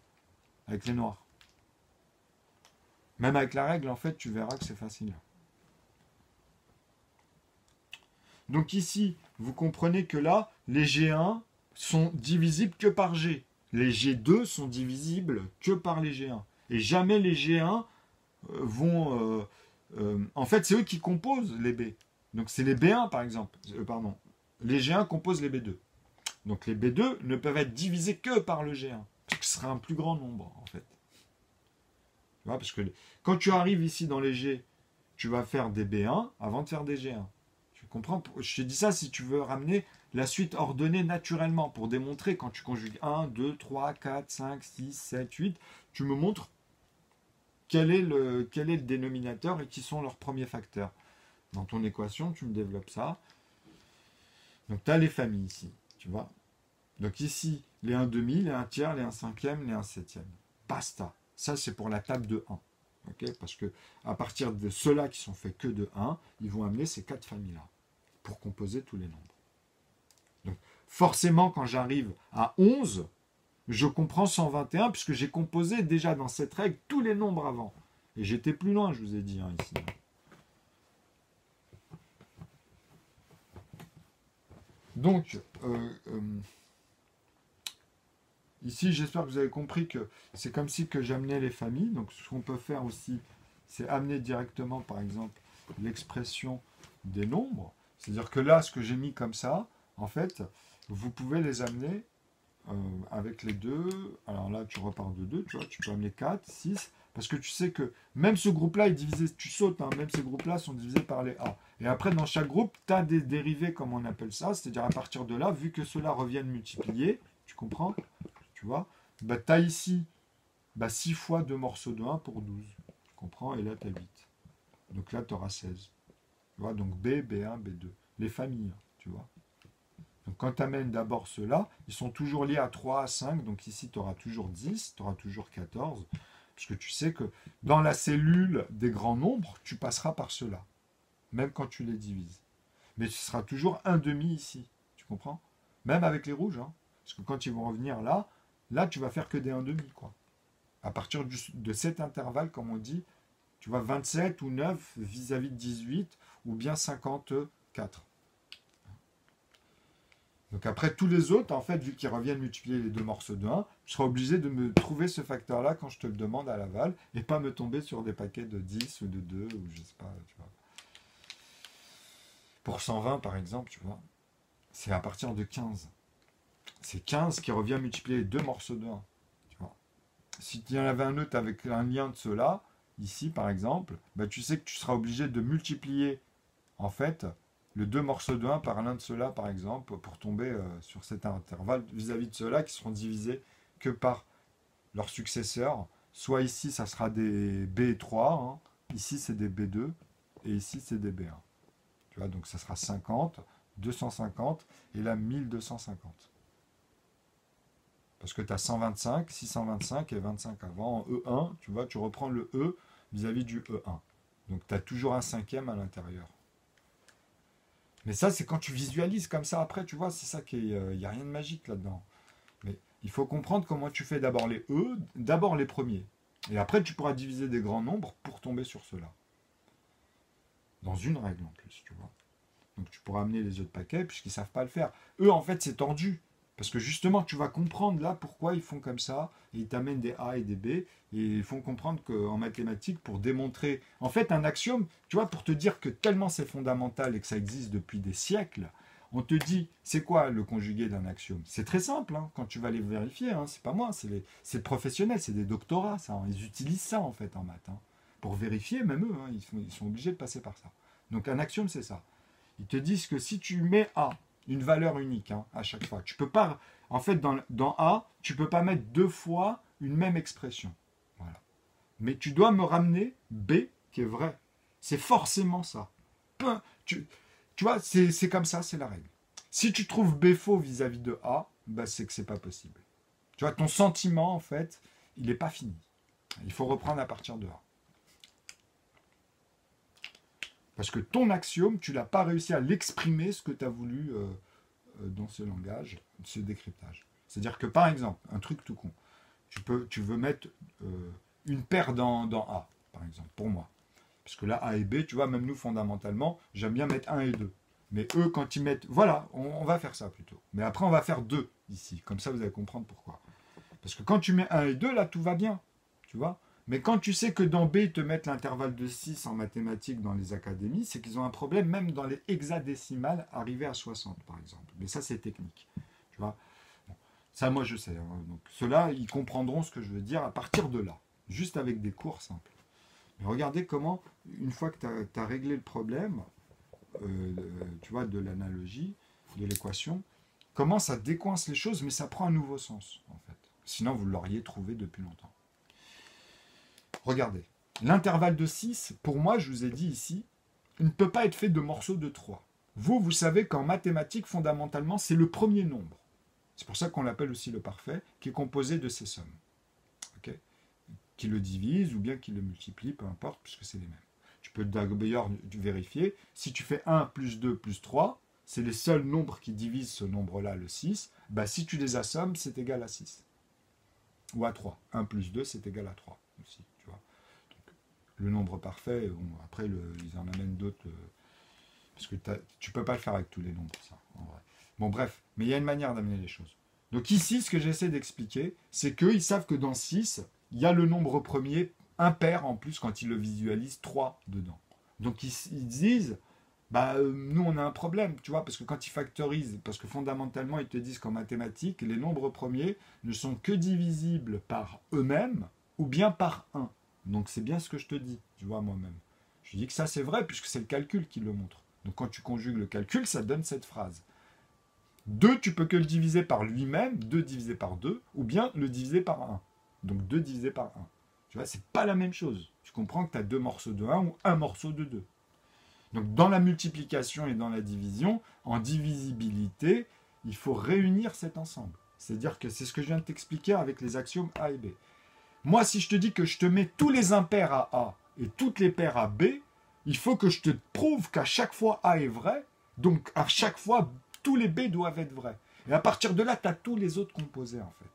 Avec les noirs. Même avec la règle, en fait, tu verras que c'est facile. Donc ici, vous comprenez que là, les G1 sont divisibles que par G. Les G2 sont divisibles que par les G1. Et jamais les G1 vont... en fait, c'est eux qui composent les B. Donc c'est les B1 par exemple. Pardon. Les G1 composent les B2. Donc les B2 ne peuvent être divisés que par le G1. Parce que ce sera un plus grand nombre en fait. Tu vois, parce que quand tu arrives ici dans les G, tu vas faire des B1 avant de faire des G1. Tu comprends? Je te dis ça si tu veux ramener la suite ordonnée naturellement pour démontrer quand tu conjugues 1, 2, 3, 4, 5, 6, 7, 8, tu me montres quel est le dénominateur et qui sont leurs premiers facteurs. Dans ton équation, tu me développes ça. Donc tu as les familles ici, tu vois. Donc ici, les 1 demi, les 1 tiers, les 1 cinquième, les 1 septième. Basta. Ça, c'est pour la table de 1. Okay, parce que à partir de ceux-là qui sont faits que de 1, ils vont amener ces 4 familles-là pour composer tous les nombres. Donc forcément, quand j'arrive à 11, je comprends 121 puisque j'ai composé déjà dans cette règle tous les nombres avant. Et j'étais plus loin, je vous ai dit, hein, ici. Donc, ici, j'espère que vous avez compris que c'est comme si que j'amenais les familles. Donc, ce qu'on peut faire aussi, c'est amener directement, par exemple, l'expression des nombres. C'est-à-dire que là, ce que j'ai mis comme ça, en fait, vous pouvez les amener avec les deux. Alors là, tu repars de 2, tu vois, tu peux amener 4, 6, parce que tu sais que même ce groupe-là est divisé, tu sautes, hein, même ces groupes-là sont divisés par les A. Et après, dans chaque groupe, tu as des dérivés, comme on appelle ça, c'est-à-dire à partir de là, vu que ceux-là reviennent multiplier, tu comprends? Tu vois? Bah, tu as ici 6 fois 2 morceaux de 1 pour 12. Tu comprends? Et là, tu as 8. Donc là, tu auras 16. Tu vois? Donc B, B1, B2. Les familles, tu vois? Donc quand tu amènes d'abord ceux-là, ils sont toujours liés à 3, à 5. Donc ici, tu auras toujours 10, tu auras toujours 14. Parce que tu sais que dans la cellule des grands nombres, tu passeras par ceux-là. Même quand tu les divises. Mais ce sera toujours un demi ici. Tu comprends? Même avec les rouges. Hein. Parce que quand ils vont revenir là, tu vas faire que des 1 demi. Quoi. À partir de cet intervalle, comme on dit, tu vois 27 ou 9 vis-à-vis de 18 ou bien 54. Donc après, tous les autres, en fait, vu qu'ils reviennent multiplier les deux morceaux de 1, je serai obligé de me trouver ce facteur-là quand je te le demande à l'aval, et pas me tomber sur des paquets de 10 ou de 2, ou je sais pas, tu vois. Pour 120, par exemple, tu vois, c'est à partir de 15. C'est 15 qui revient multiplier les deux morceaux de 1, tu vois. Si il y en avait un autre avec un lien de ceux-là, ici, par exemple, bah, tu sais que tu seras obligé de multiplier, en fait, le 2 morceaux de 1 par l'un de ceux-là, par exemple, pour tomber sur cet intervalle vis-à-vis de ceux-là qui seront divisés que par leurs successeurs. Soit ici, ça sera des B3, hein. Ici, c'est des B2, et ici, c'est des B1. Tu vois, donc ça sera 50, 250, et là, 1250. Parce que tu as 125, 625 et 25 avant. En E1, tu vois, tu reprends le E vis-à-vis du E1. Donc tu as toujours un cinquième à l'intérieur. Mais ça, c'est quand tu visualises comme ça après, tu vois, c'est ça qui est. Il n'y a rien de magique là-dedans. Mais il faut comprendre comment tu fais d'abord les E, d'abord les premiers. Et après, tu pourras diviser des grands nombres pour tomber sur ceux-là. Dans une règle en plus, tu vois. Donc tu pourras amener les autres paquets puisqu'ils ne savent pas le faire. Eux, en fait, c'est tordu. Parce que justement, tu vas comprendre là pourquoi ils font comme ça. Et ils t'amènent des A et des B. Et ils font comprendre qu'en mathématiques, pour démontrer. En fait, un axiome, tu vois, pour te dire que tellement c'est fondamental et que ça existe depuis des siècles, on te dit, c'est quoi le conjugué d'un axiome? C'est très simple, hein, quand tu vas les vérifier. Hein, c'est pas moi, c'est le professionnel, c'est des doctorats, ça. Hein, ils utilisent ça, en fait, en maths. Hein, pour vérifier, même eux, hein, ils sont obligés de passer par ça. Donc un axiome, c'est ça. Ils te disent que si tu mets A, une valeur unique hein, à chaque fois, tu peux pas, en fait, dans A, tu peux pas mettre deux fois une même expression. Voilà. Mais tu dois me ramener B qui est vrai. C'est forcément ça. Tu vois, c'est comme ça, c'est la règle. Si tu trouves B faux vis-à-vis de A, bah c'est que c'est pas possible. Tu vois, ton sentiment, en fait, il n'est pas fini. Il faut reprendre à partir de A. Parce que ton axiome, tu n'as pas réussi à l'exprimer ce que tu as voulu dans ce langage, ce décryptage. C'est-à-dire que, par exemple, un truc tout con, tu veux mettre une paire dans A, par exemple, pour moi. Parce que là, A et B, tu vois, même nous, fondamentalement, j'aime bien mettre 1 et 2. Mais eux, quand ils mettent... Voilà, on va faire ça plutôt. Mais après, on va faire 2 ici. Comme ça, vous allez comprendre pourquoi. Parce que quand tu mets 1 et 2, là, tout va bien. Tu vois. Mais quand tu sais que dans B, ils te mettent l'intervalle de 6 en mathématiques dans les académies, c'est qu'ils ont un problème, même dans les hexadécimales, arrivé à 60, par exemple. Mais ça, c'est technique. Tu vois. Bon, ça, moi, je sais. Hein. Donc, ceux-là, ils comprendront ce que je veux dire à partir de là. Juste avec des cours simples. Mais regardez comment, une fois que tu as réglé le problème, tu vois, de l'analogie, de l'équation, comment ça décoince les choses, mais ça prend un nouveau sens, en fait. Sinon, vous l'auriez trouvé depuis longtemps. Regardez, l'intervalle de 6, pour moi, je vous ai dit ici, il ne peut pas être fait de morceaux de 3. Vous savez qu'en mathématiques, fondamentalement, c'est le premier nombre. C'est pour ça qu'on l'appelle aussi le parfait, qui est composé de ces sommes. Okay, qui le divise ou bien qui le multiplie, peu importe, puisque c'est les mêmes. Tu peux d'ailleurs vérifier, si tu fais 1 plus 2 plus 3, c'est les seuls nombres qui divisent ce nombre-là, le 6, bah, si tu les assommes, c'est égal à 6. Ou à 3. 1 plus 2, c'est égal à 3 aussi. Tu vois. Donc, le nombre parfait, bon, après, ils en amènent d'autres, parce que tu ne peux pas le faire avec tous les nombres, ça, en vrai. Bon, bref, mais il y a une manière d'amener les choses. Donc ici, ce que j'essaie d'expliquer, c'est qu'ils savent que dans 6, il y a le nombre premier impair en plus quand ils le visualisent 3 dedans. Donc ils disent, bah nous on a un problème, tu vois, parce que quand ils factorisent, parce que fondamentalement ils te disent qu'en mathématiques, les nombres premiers ne sont que divisibles par eux-mêmes ou bien par 1. Donc c'est bien ce que je te dis, tu vois, moi-même. Je dis que ça c'est vrai puisque c'est le calcul qui le montre. Donc quand tu conjugues le calcul, ça donne cette phrase. 2, tu peux que le diviser par lui-même, 2 divisé par 2, ou bien le diviser par 1. Donc 2 divisé par 1. Tu vois, c'est pas la même chose. Tu comprends que tu as 2 morceaux de 1 ou un morceau de 2. Donc dans la multiplication et dans la division, en divisibilité, il faut réunir cet ensemble. C'est-à-dire que c'est ce que je viens de t'expliquer avec les axiomes A et B. Moi, si je te dis que je te mets tous les impairs à A et toutes les paires à B, il faut que je te prouve qu'à chaque fois A est vrai, donc à chaque fois tous les B doivent être vrais. Et à partir de là, tu as tous les autres composés, en fait.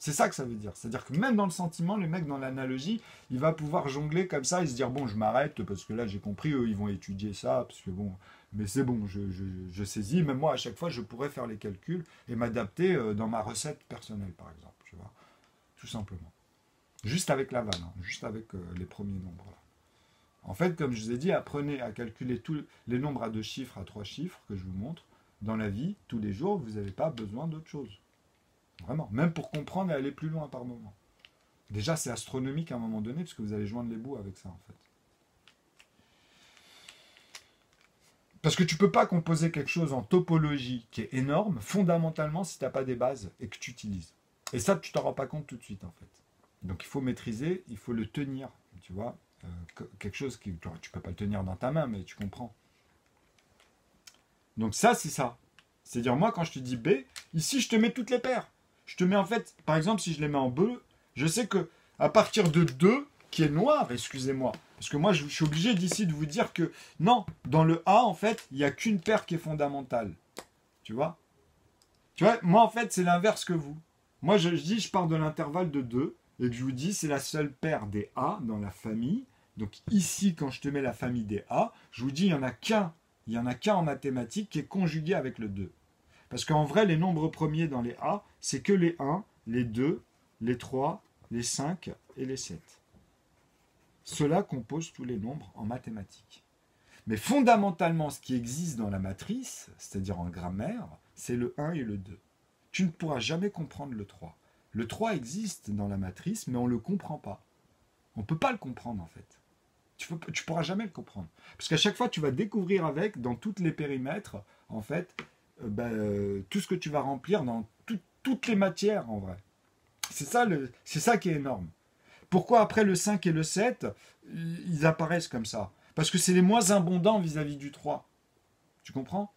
C'est ça que ça veut dire. C'est-à-dire que même dans le sentiment, le mec, dans l'analogie, il va pouvoir jongler comme ça et se dire, bon, je m'arrête, parce que là, j'ai compris, eux, ils vont étudier ça, parce que bon, mais c'est bon, je saisis. Même moi, à chaque fois, je pourrais faire les calculs et m'adapter dans ma recette personnelle, par exemple, tu vois. Tout simplement. Juste avec l'aval, hein, juste avec les premiers nombres, là. En fait, comme je vous ai dit, apprenez à calculer tous les nombres à 2 chiffres, à 3 chiffres, que je vous montre. Dans la vie, tous les jours, vous n'avez pas besoin d'autre chose. Vraiment. Même pour comprendre et aller plus loin par moment. Déjà, c'est astronomique à un moment donné, parce que vous allez joindre les bouts avec ça, en fait. Parce que tu peux pas composer quelque chose en topologie qui est énorme, fondamentalement, si tu n'as pas des bases et que tu utilises. Et ça, tu t'en rends pas compte tout de suite, en fait. Donc il faut maîtriser, il faut le tenir, tu vois. Quelque chose qui, tu peux pas le tenir dans ta main, mais tu comprends. Donc ça, c'est ça. C'est-à-dire, moi, quand je te dis B, ici, je te mets toutes les paires. Je te mets, en fait, par exemple, si je les mets en bleu, je sais que à partir de 2, qui est noir, excusez-moi, parce que moi, je suis obligé d'ici de vous dire que, non, dans le A, en fait, il n'y a qu'une paire qui est fondamentale. Tu vois? Tu vois, moi, en fait, c'est l'inverse que vous. Moi, je dis, je pars de l'intervalle de 2, et que je vous dis, c'est la seule paire des A dans la famille. Donc ici, quand je te mets la famille des A, je vous dis, il n'y en a qu'un. Il n'y en a qu'un en mathématiques qui est conjugué avec le 2. Parce qu'en vrai, les nombres premiers dans les A, c'est que les 1, les 2, les 3, les 5 et les 7. Cela compose tous les nombres en mathématiques. Mais fondamentalement, ce qui existe dans la matrice, c'est-à-dire en grammaire, c'est le 1 et le 2. Tu ne pourras jamais comprendre le 3. Le 3 existe dans la matrice, mais on ne le comprend pas. On ne peut pas le comprendre, en fait. Tu ne pourras jamais le comprendre. Parce qu'à chaque fois, tu vas découvrir avec, dans tous les périmètres, en fait, tout ce que tu vas remplir dans toutes les matières, en vrai. C'est ça qui est énorme. Pourquoi après le 5 et le 7, ils apparaissent comme ça? Parce que c'est les moins abondants vis-à-vis du 3. Tu comprends?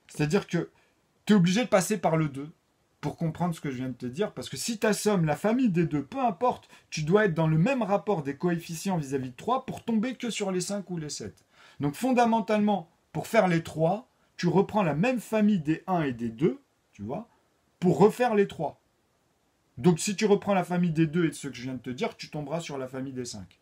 C'est-à-dire que tu es obligé de passer par le 2 pour comprendre ce que je viens de te dire. Parce que si tu assommes la famille des 2, peu importe, tu dois être dans le même rapport des coefficients vis-à-vis de 3 pour tomber que sur les 5 ou les 7. Donc fondamentalement, pour faire les 3, tu reprends la même famille des 1 et des 2, tu vois, pour refaire les 3. Donc si tu reprends la famille des 2 et de ce que je viens de te dire, tu tomberas sur la famille des 5.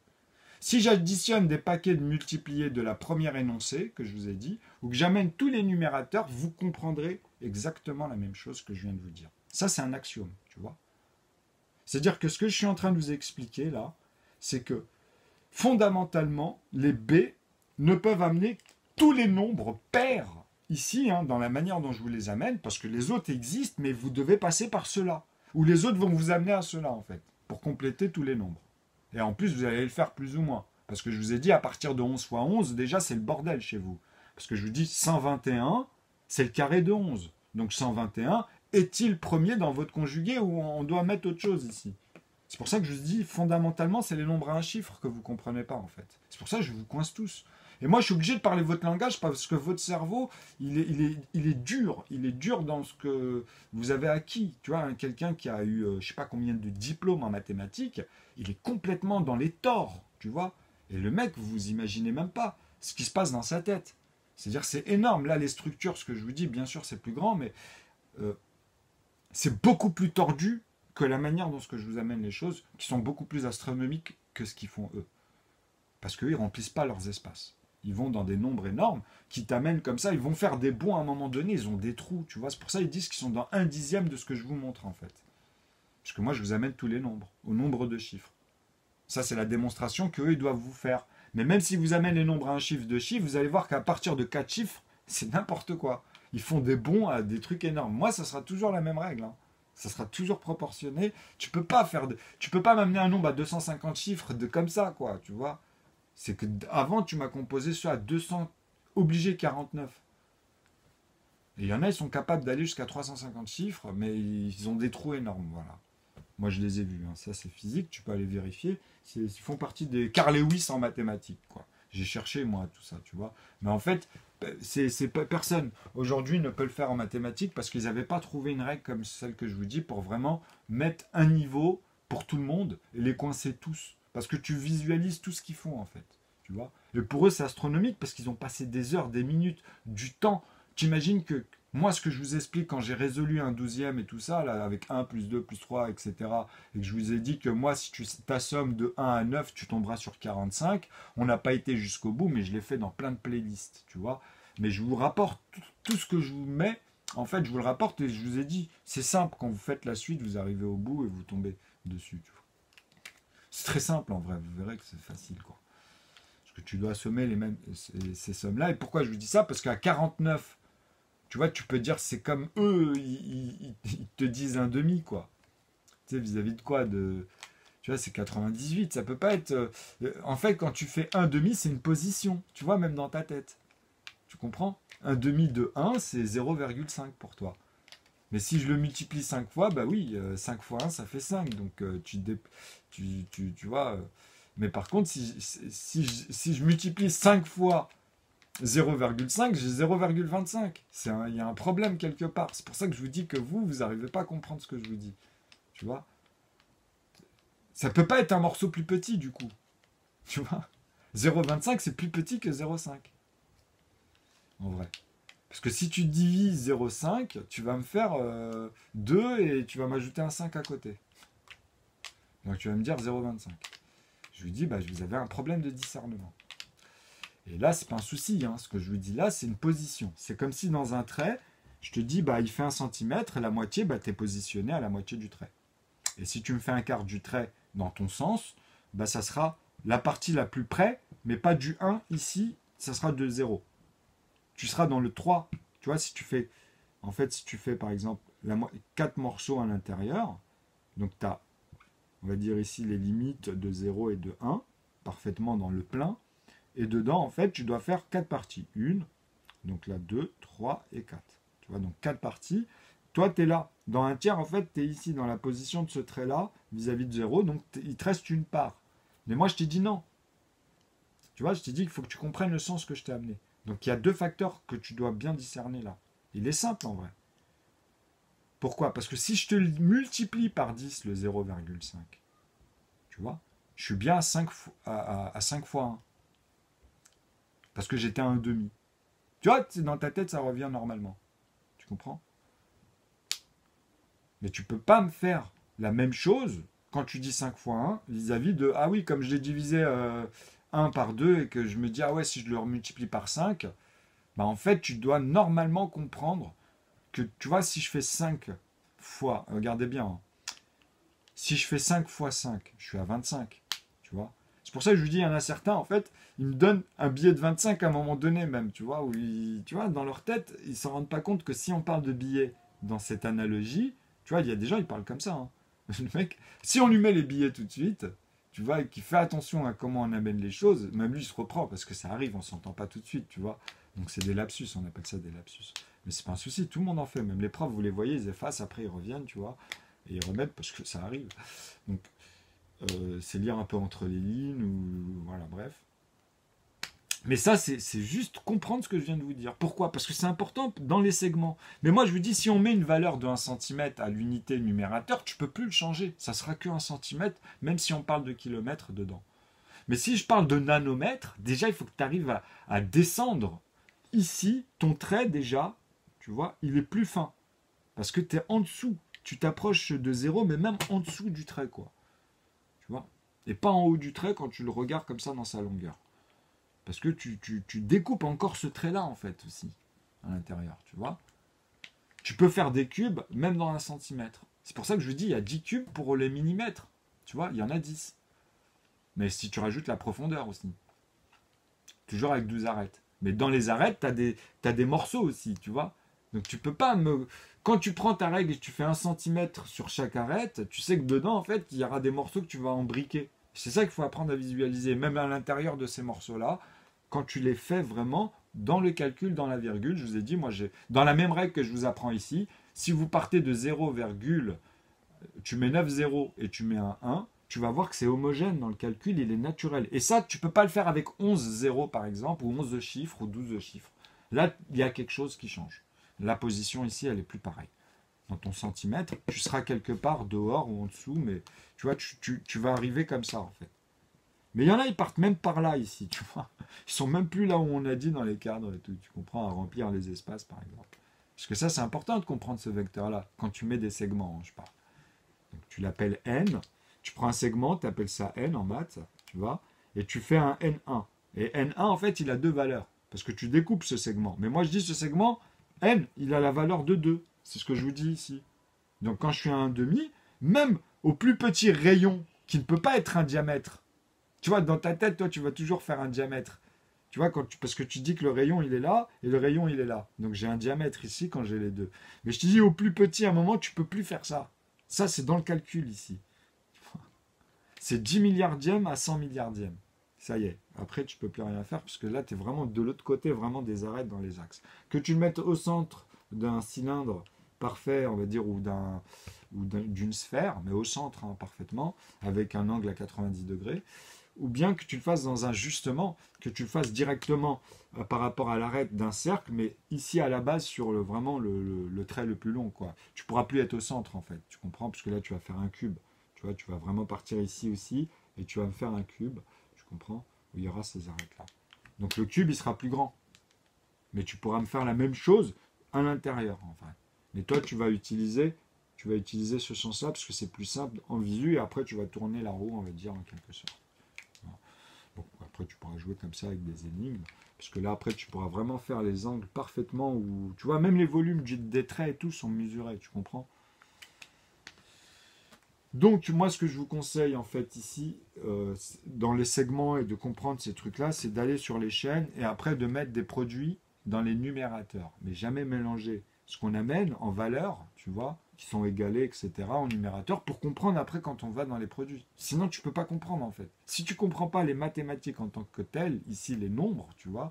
Si j'additionne des paquets de multipliés de la première énoncée, que je vous ai dit, ou que j'amène tous les numérateurs, vous comprendrez exactement la même chose que je viens de vous dire. Ça, c'est un axiome, tu vois. C'est-à-dire que ce que je suis en train de vous expliquer là, c'est que fondamentalement, les B ne peuvent amener tous les nombres pairs ici, dans la manière dont je vous les amène, parce que les autres existent, mais vous devez passer par cela. Ou les autres vont vous amener à cela, en fait, pour compléter tous les nombres. Et en plus, vous allez le faire plus ou moins. Parce que je vous ai dit, à partir de 11 fois 11, déjà, c'est le bordel chez vous. Parce que je vous dis, 121, c'est le carré de 11. Donc 121, est-il premier dans votre conjugué ou on doit mettre autre chose ici? C'est pour ça que je vous dis, fondamentalement, c'est les nombres à un chiffre que vous ne comprenez pas, en fait. C'est pour ça que je vous coince tous. Et moi, je suis obligé de parler votre langage parce que votre cerveau, il est dur. Il est dur dans ce que vous avez acquis. Tu vois, quelqu'un qui a eu, je ne sais pas combien de diplômes en mathématiques, il est complètement dans les torts, tu vois. Et le mec, vous imaginez même pas ce qui se passe dans sa tête. C'est-à-dire, c'est énorme. Là, les structures, ce que je vous dis, bien sûr, c'est plus grand, mais c'est beaucoup plus tordu que la manière dont ce que je vous amène les choses, qui sont beaucoup plus astronomiques que ce qu'ils font eux. Parce qu'eux, ils ne remplissent pas leurs espaces. Ils vont dans des nombres énormes qui t'amènent comme ça. Ils vont faire des bonds à un moment donné. Ils ont des trous, tu vois. C'est pour ça qu'ils disent qu'ils sont dans 1/10 de ce que je vous montre, en fait. Parce que moi, je vous amène tous les nombres, au nombre de chiffres. Ça, c'est la démonstration qu'eux, ils doivent vous faire. Mais même si vous amènez les nombres à un chiffre, deux chiffres, vous allez voir qu'à partir de 4 chiffres, c'est n'importe quoi. Ils font des bonds à des trucs énormes. Moi, ça sera toujours la même règle. Ça sera toujours proportionné. Tu peux pas m'amener un nombre à 250 chiffres comme ça, quoi, tu vois. C'est que avant tu m'as composé ça à 200, obligé 49. Et il y en a, ils sont capables d'aller jusqu'à 350 chiffres, mais ils ont des trous énormes, voilà. Moi, je les ai vus, ça c'est physique, tu peux aller vérifier. Ils font partie des Carl Lewis en mathématiques, quoi. J'ai cherché, moi, tout ça, tu vois. Mais en fait, personne aujourd'hui ne peut le faire en mathématiques parce qu'ils n'avaient pas trouvé une règle comme celle que je vous dis pour vraiment mettre un niveau pour tout le monde et les coincer tous. Parce que tu visualises tout ce qu'ils font, en fait. Tu vois. Et pour eux, c'est astronomique parce qu'ils ont passé des heures, des minutes, du temps. T'imagines que moi, ce que je vous explique quand j'ai résolu un 12e et tout ça, là, avec 1 plus 2 plus 3, etc., et que je vous ai dit que moi, si tu t'assommes de 1 à 9, tu tomberas sur 45, on n'a pas été jusqu'au bout, mais je l'ai fait dans plein de playlists, tu vois. Mais je vous rapporte tout ce que je vous mets, en fait, je vous le rapporte et je vous ai dit, c'est simple, quand vous faites la suite, vous arrivez au bout et vous tombez dessus, tu vois. C'est très simple en vrai, vous verrez que c'est facile, quoi. Parce que tu dois assommer ces sommes-là. Et pourquoi je vous dis ça? Parce qu'à 49, tu vois, tu peux dire c'est comme eux, ils te disent un demi, quoi. Tu sais, vis-à-vis de quoi tu vois, c'est 98, ça peut pas être... en fait, quand tu fais un demi, c'est une position, tu vois, même dans ta tête. Tu comprends? Un demi de 1, c'est 0,5 pour toi. Mais si je le multiplie 5 fois, bah oui, 5 fois 1, ça fait 5. Donc tu vois. Mais par contre, si je multiplie 5 fois 0,5, j'ai 0,25. Il y a un problème quelque part. C'est pour ça que je vous dis que vous n'arrivez pas à comprendre ce que je vous dis. Tu vois? Ça peut pas être un morceau plus petit du coup. Tu vois? 0,25 c'est plus petit que 0,5. En vrai. Parce que si tu divises 0,5, tu vas me faire 2 et tu vas m'ajouter un 5 à côté. Donc tu vas me dire 0,25. Je lui dis, bah, vous avez un problème de discernement. Et là, c'est pas un souci. Hein. Ce que je vous dis là, c'est une position. C'est comme si dans un trait, je te dis, bah, il fait 1 centimètre et la moitié, bah, tu es positionné à la moitié du trait. Et si tu me fais un quart du trait dans ton sens, bah, ça sera la partie la plus près, mais pas du 1 ici, ça sera de 0. Tu seras dans le 3. Tu vois, si tu fais, par exemple 4 morceaux à l'intérieur, donc tu as, on va dire ici, les limites de 0 et de 1, parfaitement dans le plein. Et dedans, en fait, tu dois faire 4 parties. 1, donc là 2, 3 et 4. Tu vois, donc 4 parties. Toi, tu es là. Dans un tiers, en fait, tu es ici, dans la position de ce trait-là, vis-à-vis de 0, donc il te reste une part. Mais moi, je t'ai dit non. Tu vois, je t'ai dit qu'il faut que tu comprennes le sens que je t'ai amené. Donc, il y a 2 facteurs que tu dois bien discerner là. Il est simple, en vrai. Pourquoi? Parce que si je te multiplie par 10, le 0,5, tu vois, je suis bien à 5 fois 1. Parce que j'étais à 1,5. Tu vois, dans ta tête, ça revient normalement. Tu comprends? Mais tu peux pas me faire la même chose quand tu dis 5 fois 1 vis-à-vis de, ah oui, comme je l'ai divisé 1 par 2 et que je me dis, ah ouais, si je le multiplie par 5, bah en fait, tu dois normalement comprendre que, tu vois, si je fais 5 fois, regardez bien, hein, si je fais 5 fois 5, je suis à 25, tu vois. C'est pour ça que je lui dis, il y en a certains, en fait, ils me donnent un billet de 25 à un moment donné même, tu vois, où tu vois, dans leur tête, ils ne s'en rendent pas compte que si on parle de billets dans cette analogie, tu vois, il y a des gens, ils parlent comme ça. Hein. Le mec, si on lui met les billets tout de suite, tu vois, et qu'il fait attention à comment on amène les choses, même lui, il se reprend, parce que ça arrive, on ne s'entend pas tout de suite, tu vois. Donc c'est des lapsus, on appelle ça des lapsus. Mais c'est pas un souci, tout le monde en fait. Même les profs, vous les voyez, ils effacent, après ils reviennent, tu vois, et ils remettent parce que ça arrive. Donc c'est lire un peu entre les lignes, ou voilà, bref. Mais ça, c'est juste comprendre ce que je viens de vous dire. Pourquoi? Parce que c'est important dans les segments. Mais moi, je vous dis, si on met une valeur de 1 cm à l'unité numérateur, tu ne peux plus le changer. Ça sera que 1 cm, même si on parle de kilomètres dedans. Mais si je parle de nanomètres, déjà, il faut que tu arrives à descendre. Ici, ton trait, déjà, tu vois, il est plus fin. Parce que tu es en dessous. Tu t'approches de 0, mais même en dessous du trait, quoi. Tu vois? Et pas en haut du trait quand tu le regardes comme ça dans sa longueur. Parce que tu découpes encore ce trait-là, en fait, aussi, à l'intérieur, tu vois. Tu peux faire des cubes, même dans 1 centimètre. C'est pour ça que je dis, il y a 10 cubes pour les millimètres. Tu vois, il y en a 10. Mais si tu rajoutes la profondeur aussi. Toujours avec 12 arêtes. Mais dans les arêtes, tu as des morceaux aussi, tu vois. Donc tu peux pas me... Quand tu prends ta règle et tu fais 1 centimètre sur chaque arête, tu sais que dedans, en fait, il y aura des morceaux que tu vas embriquer. C'est ça qu'il faut apprendre à visualiser. Même à l'intérieur de ces morceaux-là, quand tu les fais vraiment dans le calcul, dans la virgule, je vous ai dit, moi, dans la même règle que je vous apprends ici, si vous partez de 0, tu mets 9 zéros et tu mets un 1, tu vas voir que c'est homogène dans le calcul, il est naturel. Et ça, tu ne peux pas le faire avec 11 zéros, par exemple, ou 11 chiffres, ou 12 chiffres. Là, il y a quelque chose qui change. La position ici, elle est plus pareille. Dans ton centimètre, tu seras quelque part dehors ou en dessous, mais tu vois, tu vas arriver comme ça, en fait. Mais il y en a, ils partent même par là, ici, tu vois. Ils sont même plus là où on a dit dans les cadres et tout, tu comprends, à remplir les espaces, par exemple. Parce que ça, c'est important de comprendre ce vecteur-là, quand tu mets des segments, hein, je parle. Donc, tu l'appelles N, tu prends un segment, tu appelles ça N en maths, tu vois, et tu fais un N1. Et N1, en fait, il a 2 valeurs, parce que tu découpes ce segment. Mais moi, je dis ce segment, N, il a la valeur de 2. C'est ce que je vous dis ici. Donc, quand je suis à 1,5, même au plus petit rayon, qui ne peut pas être un diamètre, tu vois, dans ta tête, toi, tu vas toujours faire un diamètre. Tu vois, parce que tu dis que le rayon, il est là, et le rayon, il est là. Donc, j'ai un diamètre ici quand j'ai les deux. Mais je te dis, au plus petit, à un moment, tu ne peux plus faire ça. Ça, c'est dans le calcul ici. C'est 10 milliardièmes à 100 milliardièmes. ça y est. Après, tu peux plus rien faire parce que là, tu es vraiment de l'autre côté, vraiment des arêtes dans les axes. Que tu le mettes au centre d'un cylindre parfait, on va dire, d'une sphère, mais au centre hein, parfaitement, avec un angle à 90 degrés, ou bien que tu le fasses dans un justement, que tu le fasses directement par rapport à l'arête d'un cercle, mais ici à la base sur vraiment le trait le plus long. Quoi. Tu pourras plus être au centre en fait, tu comprends, parce que là tu vas faire un cube. Tu vois, tu vas vraiment partir ici aussi, et tu vas me faire un cube, tu comprends, où il y aura ces arêtes-là. Donc le cube, il sera plus grand. Mais tu pourras me faire la même chose à l'intérieur, en fait. Mais toi, tu vas utiliser ce sens-là, parce que c'est plus simple en visu, et après tu vas tourner la roue, on va dire, en quelque sorte. Bon, après, tu pourras jouer comme ça avec des énigmes. Parce que là, après, tu pourras vraiment faire les angles parfaitement. Où, tu vois, même les volumes des traits et tout sont mesurés, tu comprends? Donc, moi, ce que je vous conseille, en fait, ici, dans les segments et de comprendre ces trucs-là, c'est d'aller sur les chaînes et après de mettre des produits dans les numérateurs. Mais jamais mélanger ce qu'on amène en valeur, tu vois, qui sont égalés, etc., en numérateur, pour comprendre après quand on va dans les produits. Sinon, tu ne peux pas comprendre, en fait. Si tu ne comprends pas les mathématiques en tant que telles, ici, les nombres, tu vois,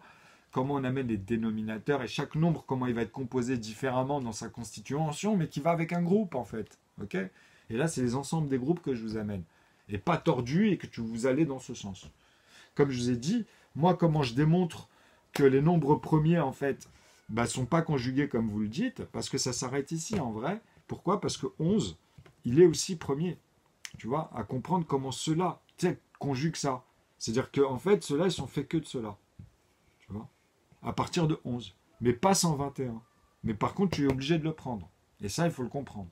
comment on amène les dénominateurs et chaque nombre, comment il va être composé différemment dans sa constitution, mais qui va avec un groupe, en fait. Ok ? Et là, c'est les ensembles des groupes que je vous amène. Et pas tordu et que vous allez dans ce sens. Comme je vous ai dit, moi, comment je démontre que les nombres premiers, en fait, bah, sont pas conjugués comme vous le dites, parce que ça s'arrête ici, en vrai. Pourquoi? Parce que 11, il est aussi premier. Tu vois, à comprendre comment ceux-là, conjuguent ça. C'est-à-dire qu'en fait, ceux-là, ils sont faits que de cela. Tu vois, à partir de 11. Mais pas 121. Mais par contre, tu es obligé de le prendre. Et ça, il faut le comprendre.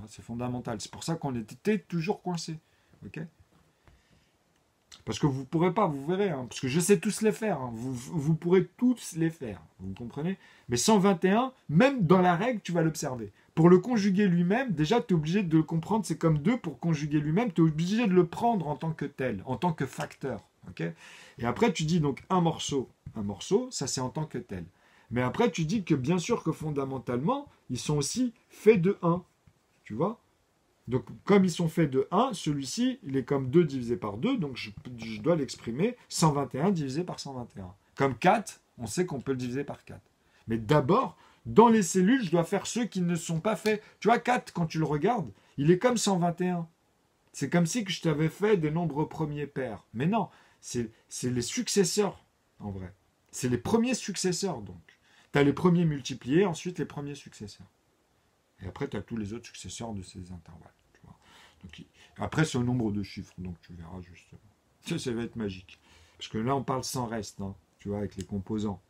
C'est fondamental. C'est pour ça qu'on était toujours coincé. Ok? Parce que vous ne pourrez pas, vous verrez. Hein, parce que je sais tous les faire. Hein, vous pourrez tous les faire. Vous comprenez? Mais 121, même dans la règle, tu vas l'observer. Pour le conjuguer lui-même, déjà, tu es obligé de le comprendre. C'est comme 2 pour conjuguer lui-même. Tu es obligé de le prendre en tant que tel, en tant que facteur. Ok? Et après, tu dis donc un morceau, ça c'est en tant que tel. Mais après, tu dis que bien sûr que fondamentalement, ils sont aussi faits de 1. Tu vois? Donc, comme ils sont faits de 1, celui-ci, il est comme 2 divisé par 2, donc je dois l'exprimer 121 divisé par 121. Comme 4, on sait qu'on peut le diviser par 4. Mais d'abord, dans les cellules, je dois faire ceux qui ne sont pas faits. Tu vois, 4, quand tu le regardes, il est comme 121. C'est comme si je t'avais fait des nombres premiers pairs. Mais non, c'est les successeurs, en vrai. C'est les premiers successeurs, donc. Tu as les premiers multipliés, ensuite les premiers successeurs. Et après, tu as tous les autres successeurs de ces intervalles. Tu vois. Donc, après, c'est au nombre de chiffres, donc tu verras justement. Ça va être magique. Parce que là, on parle sans reste, hein, tu vois, avec les composants.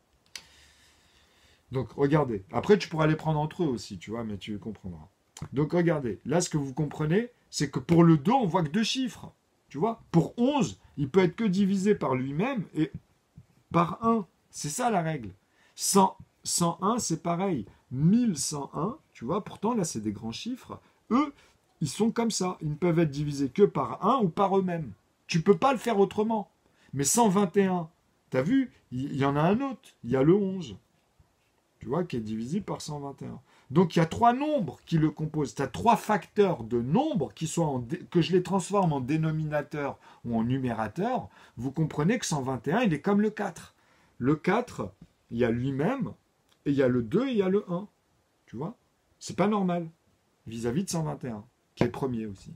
Donc, regardez. Après, tu pourras les prendre entre eux aussi, tu vois, mais tu comprendras. Donc, regardez. Là, ce que vous comprenez, c'est que pour le 2, on voit que 2 chiffres. Tu vois, pour 11, il peut être que divisé par lui-même et par 1. C'est ça la règle. 101, c'est pareil. 1101, tu vois, pourtant là c'est des grands chiffres, eux, ils sont comme ça, ils ne peuvent être divisés que par 1 ou par eux-mêmes. Tu ne peux pas le faire autrement. Mais 121, tu as vu, il y en a un autre, il y a le 11, tu vois, qui est divisible par 121. Donc il y a 3 nombres qui le composent. Tu as 3 facteurs de nombres que je les transforme en dénominateur ou en numérateur. Vous comprenez que 121, il est comme le 4. Le 4, il y a lui-même, et il y a le 2 et il y a le 1. Tu vois? C'est pas normal vis-à-vis de 121, qui est premier aussi.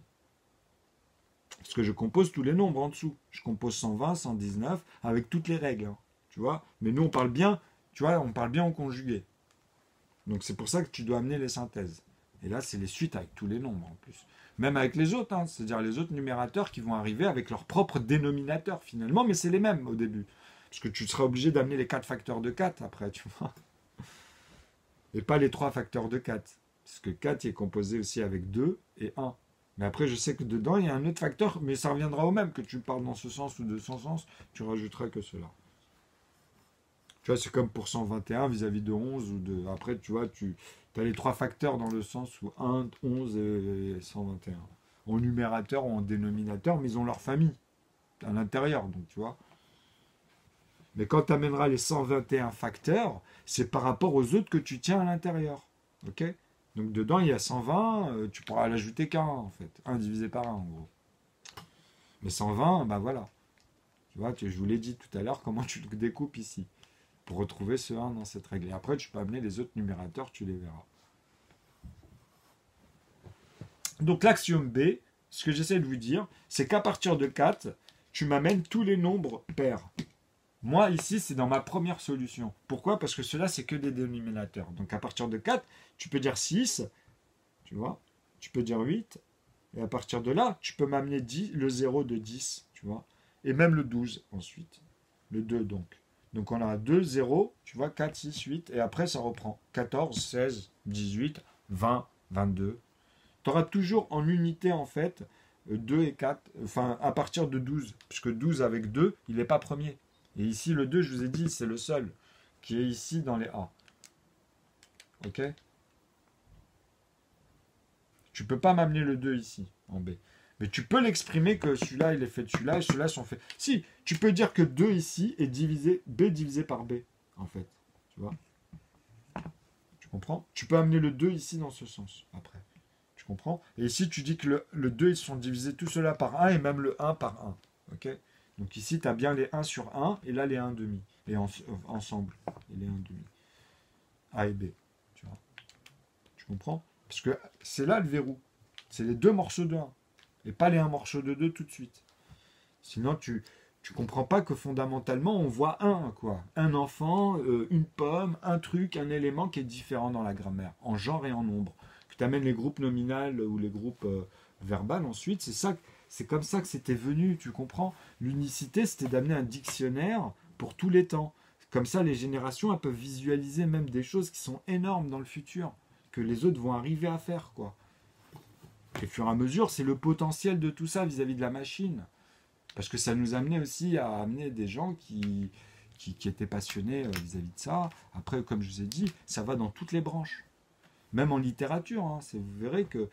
Parce que je compose tous les nombres en dessous. Je compose 120, 119, avec toutes les règles. Hein, tu vois? Mais nous, on parle bien, tu vois, on parle bien au conjugué. Donc c'est pour ça que tu dois amener les synthèses. Et là, c'est les suites avec tous les nombres en plus. Même avec les autres, hein, c'est-à-dire les autres numérateurs qui vont arriver avec leur propre dénominateur finalement, mais c'est les mêmes au début. Parce que tu seras obligé d'amener les 4 facteurs de 4 après, tu vois. Et pas les 3 facteurs de 4. Parce que 4 est composé aussi avec 2 et 1. Mais après, je sais que dedans, il y a un autre facteur, mais ça reviendra au même, que tu parles dans ce sens ou de ce sens, tu rajouteras que cela. Tu vois, c'est comme pour 121 vis-à-vis de 11 ou de... Après, tu vois, tu as les 3 facteurs dans le sens où 1, 11 et 121. En numérateur ou en dénominateur, mais ils ont leur famille à l'intérieur, donc tu vois. Mais quand tu amèneras les 121 facteurs, c'est par rapport aux autres que tu tiens à l'intérieur. Ok? Donc dedans, il y a 120, tu pourras l'ajouter qu'un, en fait. 1 divisé par 1, en gros. Mais 120, bah voilà. vois, je vous l'ai dit tout à l'heure, comment tu le découpes ici, pour retrouver ce 1 dans cette règle. Et après, tu peux amener les autres numérateurs, tu les verras. Donc l'axiome B, ce que j'essaie de vous dire, c'est qu'à partir de 4, tu m'amènes tous les nombres pairs. Moi, ici, c'est dans ma première solution. Pourquoi? Parce que cela, c'est que des dénominateurs. Donc à partir de 4, tu peux dire 6, tu vois, tu peux dire 8, et à partir de là, tu peux m'amener le 0 de 10, tu vois, et même le 12 ensuite, le 2 donc. Donc on a 2, 0, tu vois, 4, 6, 8, et après ça reprend 14, 16, 18, 20, 22. Tu auras toujours en unité en fait 2 et 4, enfin à partir de 12, puisque 12 avec 2, il n'est pas premier. Et ici le 2, je vous ai dit, c'est le seul qui est ici dans les A. Ok? Tu peux pas m'amener le 2 ici, en B. Mais tu peux l'exprimer que celui-là, il est fait de celui-là, et celui-là sont faits. Si, tu peux dire que 2 ici est divisé, B divisé par B, en fait. Tu vois? Tu comprends? Tu peux amener le 2 ici dans ce sens, après. Tu comprends? Et ici, tu dis que le 2, ils sont divisés tout cela par 1, et même le 1 par 1. Ok? Donc ici, tu as bien les 1 sur 1, et là, les 1 demi. Et ensemble, et les 1 demi. A et B. Tu vois? Tu comprends? Parce que c'est là le verrou. C'est les deux morceaux de 1. Et pas les 1 morceau de 2 tout de suite. Sinon, tu comprends pas que fondamentalement, on voit quoi. Un enfant, une pomme, un truc, un élément qui est différent dans la grammaire, en genre et en nombre. Que tu amènes les groupes nominaux ou les groupes verbales ensuite, c'est comme ça que c'était venu, tu comprends? L'unicité, c'était d'amener un dictionnaire pour tous les temps. Comme ça, les générations, elles peuvent visualiser même des choses qui sont énormes dans le futur, que les autres vont arriver à faire, quoi. Et au fur et à mesure, c'est le potentiel de tout ça vis-à-vis de la machine. Parce que ça nous amenait aussi à amener des gens qui étaient passionnés vis-à-vis de ça. Après, comme je vous ai dit, ça va dans toutes les branches. Même en littérature, hein, vous verrez que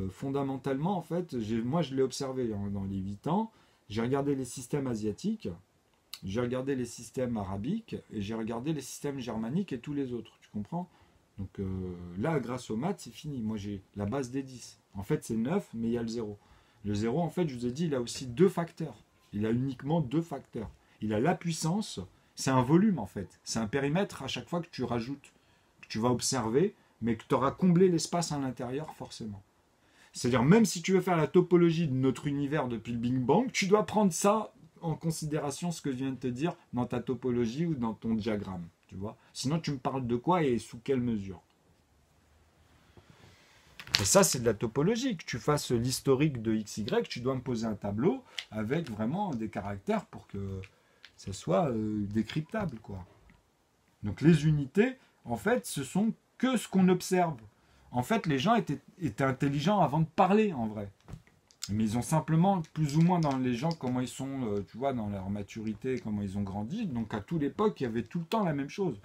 fondamentalement, en fait, moi je l'ai observé dans les 8 ans, j'ai regardé les systèmes asiatiques, j'ai regardé les systèmes arabiques, et j'ai regardé les systèmes germaniques et tous les autres, tu comprends? Donc là, grâce aux maths, c'est fini. Moi, j'ai la base des 10. En fait, c'est 9, mais il y a le 0. Le 0, en fait, je vous ai dit, il a aussi 2 facteurs. Il a uniquement 2 facteurs. Il a la puissance, c'est un volume, en fait. C'est un périmètre à chaque fois que tu rajoutes, que tu vas observer, mais que tu auras comblé l'espace à l'intérieur, forcément. C'est-à-dire, même si tu veux faire la topologie de notre univers depuis le Big Bang, tu dois prendre ça en considération, ce que je viens de te dire, dans ta topologie ou dans ton diagramme. Tu vois? Sinon, tu me parles de quoi et sous quelle mesure? Et ça, c'est de la topologie. Que tu fasses l'historique de XY, tu dois me poser un tableau avec vraiment des caractères pour que ça soit décryptable, quoi. Donc les unités, en fait, ce sont que ce qu'on observe. En fait, les gens étaient intelligents avant de parler, en vrai. Mais ils ont simplement, plus ou moins dans les gens, comment ils sont, tu vois, dans leur maturité, comment ils ont grandi. Donc à toute l'époque, il y avait tout le temps la même chose.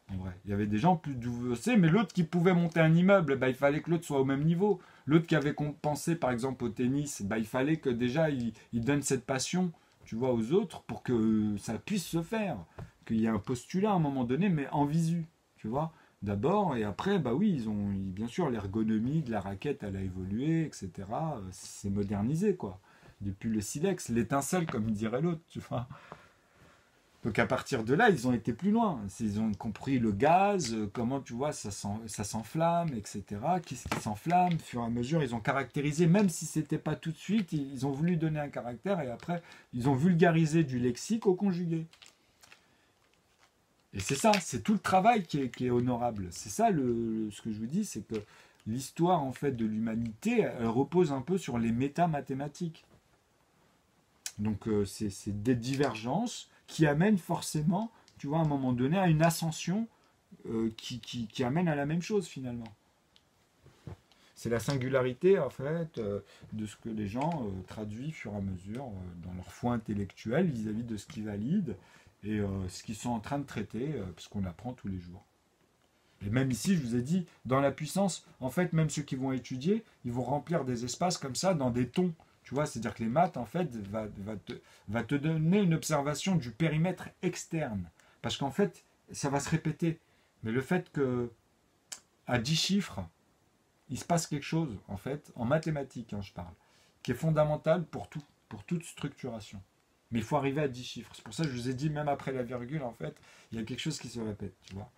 En vrai, il y avait des gens plus doués, mais l'autre qui pouvait monter un immeuble, bah, il fallait que l'autre soit au même niveau. L'autre qui avait pensé, par exemple, au tennis, bah, il fallait que déjà il donne cette passion, tu vois, aux autres pour que ça puisse se faire. Qu'il y ait un postulat à un moment donné, mais en visu, tu vois. D'abord, et après, bah oui, bien sûr, l'ergonomie de la raquette, elle a évolué, etc. C'est modernisé, quoi. Depuis le silex, l'étincelle, comme dirait l'autre, tu vois. Donc à partir de là, ils ont été plus loin. Ils ont compris le gaz, comment, tu vois, ça s'enflamme, etc. Qu'est-ce qui s'enflamme? Au fur et à mesure, ils ont caractérisé, même si c'était pas tout de suite, ils ont voulu donner un caractère, et après, ils ont vulgarisé du lexique au conjugué. Et c'est ça, c'est tout le travail qui est honorable. C'est ça ce que je vous dis, c'est que l'histoire en fait de l'humanité, elle repose un peu sur les métamathématiques. Donc c'est des divergences qui amènent forcément, tu vois, à un moment donné, à une ascension qui amène à la même chose finalement. C'est la singularité en fait de ce que les gens traduisent au fur et à mesure dans leur foi intellectuelle vis-à-vis de ce qui valide et ce qu'ils sont en train de traiter, parce qu'on apprend tous les jours. Et même ici, je vous ai dit, dans la puissance, en fait, même ceux qui vont étudier, ils vont remplir des espaces comme ça dans des tons. Tu vois, c'est-à-dire que les maths, en fait, va te donner une observation du périmètre externe. Parce qu'en fait, ça va se répéter. Mais le fait que, à 10 chiffres, il se passe quelque chose, en fait, en mathématiques, hein, je parle, qui est fondamental pour tout, pour toute structuration. Mais il faut arriver à 10 chiffres. C'est pour ça que je vous ai dit, même après la virgule, en fait, il y a quelque chose qui se répète, tu vois.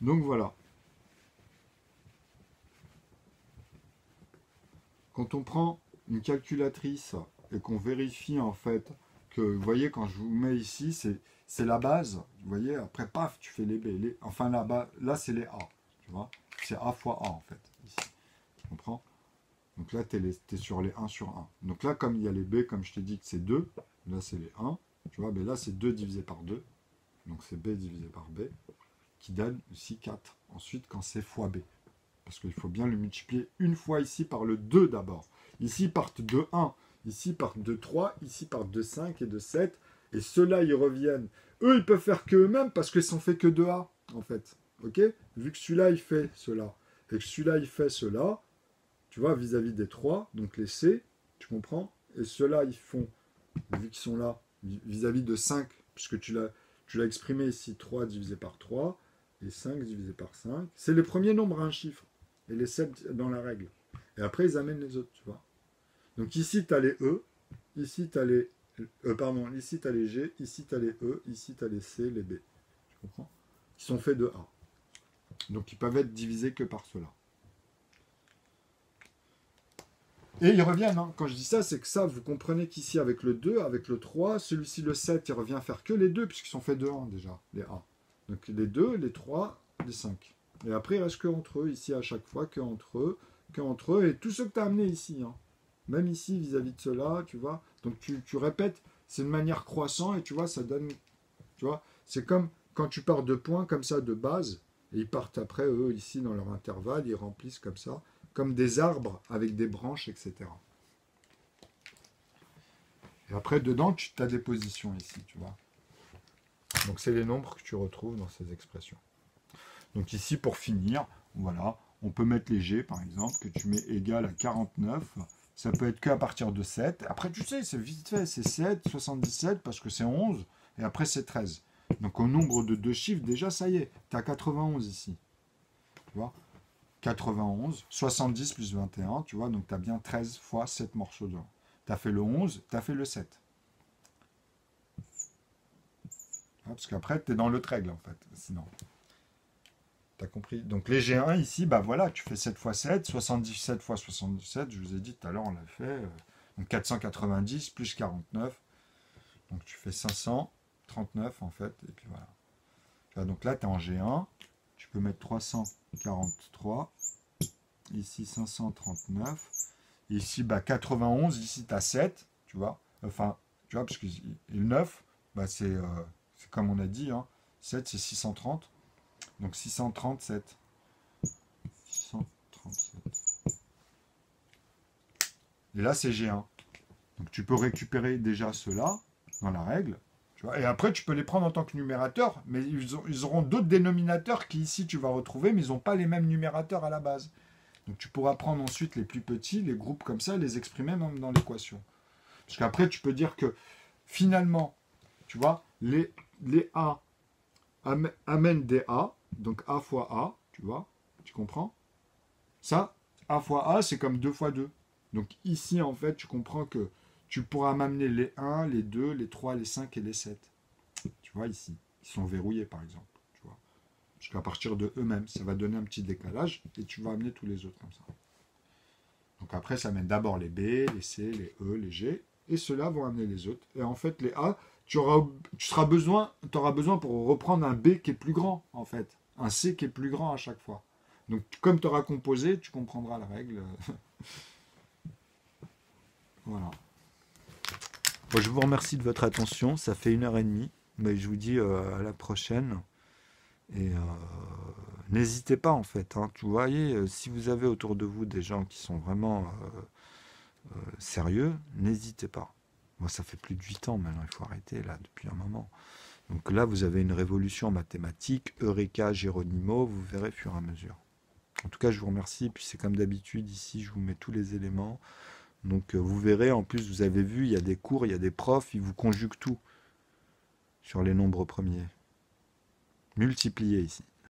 Donc voilà. Quand on prend une calculatrice et qu'on vérifie en fait que, vous voyez, quand je vous mets ici, c'est la base. Vous voyez, après, paf, tu fais les B. Enfin, là-bas, là, c'est les A. Tu vois, c'est A fois A en fait. Ici. Tu comprends? Donc là, tu es sur les 1 sur 1. Donc là, comme il y a les B, comme je t'ai dit que c'est 2, là, c'est les 1. Tu vois, mais là, c'est 2 divisé par 2. Donc c'est B divisé par B, qui donne aussi 4. Ensuite, quand c'est fois B. Parce qu'il faut bien le multiplier une fois ici par le 2 d'abord. Ici, ils partent de 1. Ici, ils partent de 3. Ici, ils partent de 5 et de 7. Et ceux-là, ils reviennent. Eux, ils peuvent faire que eux-mêmes parce qu'ils sont faits que de A, en fait. Ok? Vu que celui-là, il fait cela. Et que celui-là, il fait cela. Tu vois, vis-à-vis des 3. Donc les C, tu comprends? Et ceux-là, ils font, vu qu'ils sont là, vis-à-vis de 5. Puisque tu l'as exprimé ici, 3 divisé par 3. Et 5 divisé par 5. C'est les premiers nombres à un chiffre. Et les 7 dans la règle. Et après, ils amènent les autres, tu vois. Donc ici, tu as les E. Ici, tu as les... ici, tu as les G. Ici, tu as les E. Ici, tu as les C, les B. Tu comprends? Qui sont faits de A. Donc, ils peuvent être divisés que par cela. Et ils reviennent. Hein. Quand je dis ça, c'est que ça, vous comprenez qu'ici, avec le 2, avec le 3, celui-ci, le 7, il revient faire que les 2, puisqu'ils sont faits de 1 déjà, les A. Donc, les 2, les 3, les 5. Et après, il reste que entre eux, ici, à chaque fois, que entre eux, et tous ceux que tu as amenés ici. Hein. Même ici, vis-à-vis de ceux-là, tu vois. Donc, tu répètes, c'est de manière croissante, et tu vois, ça donne... Tu vois, c'est comme quand tu pars de points, comme ça, de base, et ils partent après, eux, ici, dans leur intervalle, ils remplissent comme ça, comme des arbres, avec des branches, etc. Et après, dedans, tu as des positions, ici, tu vois. Donc, c'est les nombres que tu retrouves dans ces expressions. Donc ici, pour finir, voilà, on peut mettre les G, par exemple, que tu mets égal à 49. Ça peut être qu'à partir de 7. Après, tu sais, c'est vite fait, c'est 7, 77, parce que c'est 11, et après c'est 13. Donc au nombre de 2 chiffres, déjà, ça y est, tu as 91 ici. Tu vois 91, 70 plus 21, tu vois, donc tu as bien 13 fois 7 morceaux d'or. Tu as fait le 11, tu as fait le 7. Parce qu'après, tu es dans l'autre règle, en fait, sinon. T'as compris? Donc les G1 ici, bah voilà, tu fais 7 fois 7, 77 fois 77, je vous ai dit tout à l'heure, on l'a fait. Donc 490 plus 49. Donc tu fais 539 en fait, et puis voilà. Donc là, tu es en G1, tu peux mettre 343, ici 539, ici bah 91, ici tu as 7, tu vois. Enfin, tu vois, parce que le 9, bah, c'est comme on a dit, hein, 7 c'est 630. Donc 637. 637. Et là, c'est G1. Donc tu peux récupérer déjà cela dans la règle. Tu vois, et après, tu peux les prendre en tant que numérateur, mais ils auront d'autres dénominateurs qui ici tu vas retrouver, mais ils n'ont pas les mêmes numérateurs à la base. Donc tu pourras prendre ensuite les plus petits, les groupes comme ça, les exprimer même dans l'équation. Parce qu'après, tu peux dire que finalement, tu vois, les A amènent des A, donc A fois A, tu vois, tu comprends? Ça, A fois A, c'est comme 2 fois 2. Donc ici, en fait, tu comprends que tu pourras m'amener les 1, les 2, les 3, les 5 et les 7. Tu vois, ici, ils sont verrouillés, par exemple. Tu vois. Parce qu'à partir de eux-mêmes, ça va donner un petit décalage et tu vas amener tous les autres comme ça. Donc après, ça amène d'abord les B, les C, les E, les G, et ceux-là vont amener les autres. Et en fait, les A, tu auras besoin pour reprendre un B qui est plus grand, en fait. Un C qui est plus grand à chaque fois. Donc, comme tu auras composé, tu comprendras la règle. Voilà. Bon, je vous remercie de votre attention. Ça fait 1h30. Mais je vous dis à la prochaine. Et n'hésitez pas, en fait. Hein. Tu voyez, si vous avez autour de vous des gens qui sont vraiment sérieux, n'hésitez pas. Moi, ça fait plus de 8 ans maintenant. Il faut arrêter, là, depuis un moment. Donc là, vous avez une révolution en mathématiques, Eureka, Geronimo, vous verrez au fur et à mesure. En tout cas, je vous remercie. Puis c'est comme d'habitude, ici, je vous mets tous les éléments. Donc vous verrez, en plus, vous avez vu, il y a des cours, il y a des profs, ils vous conjuguent tout sur les nombres premiers. Multipliés ici.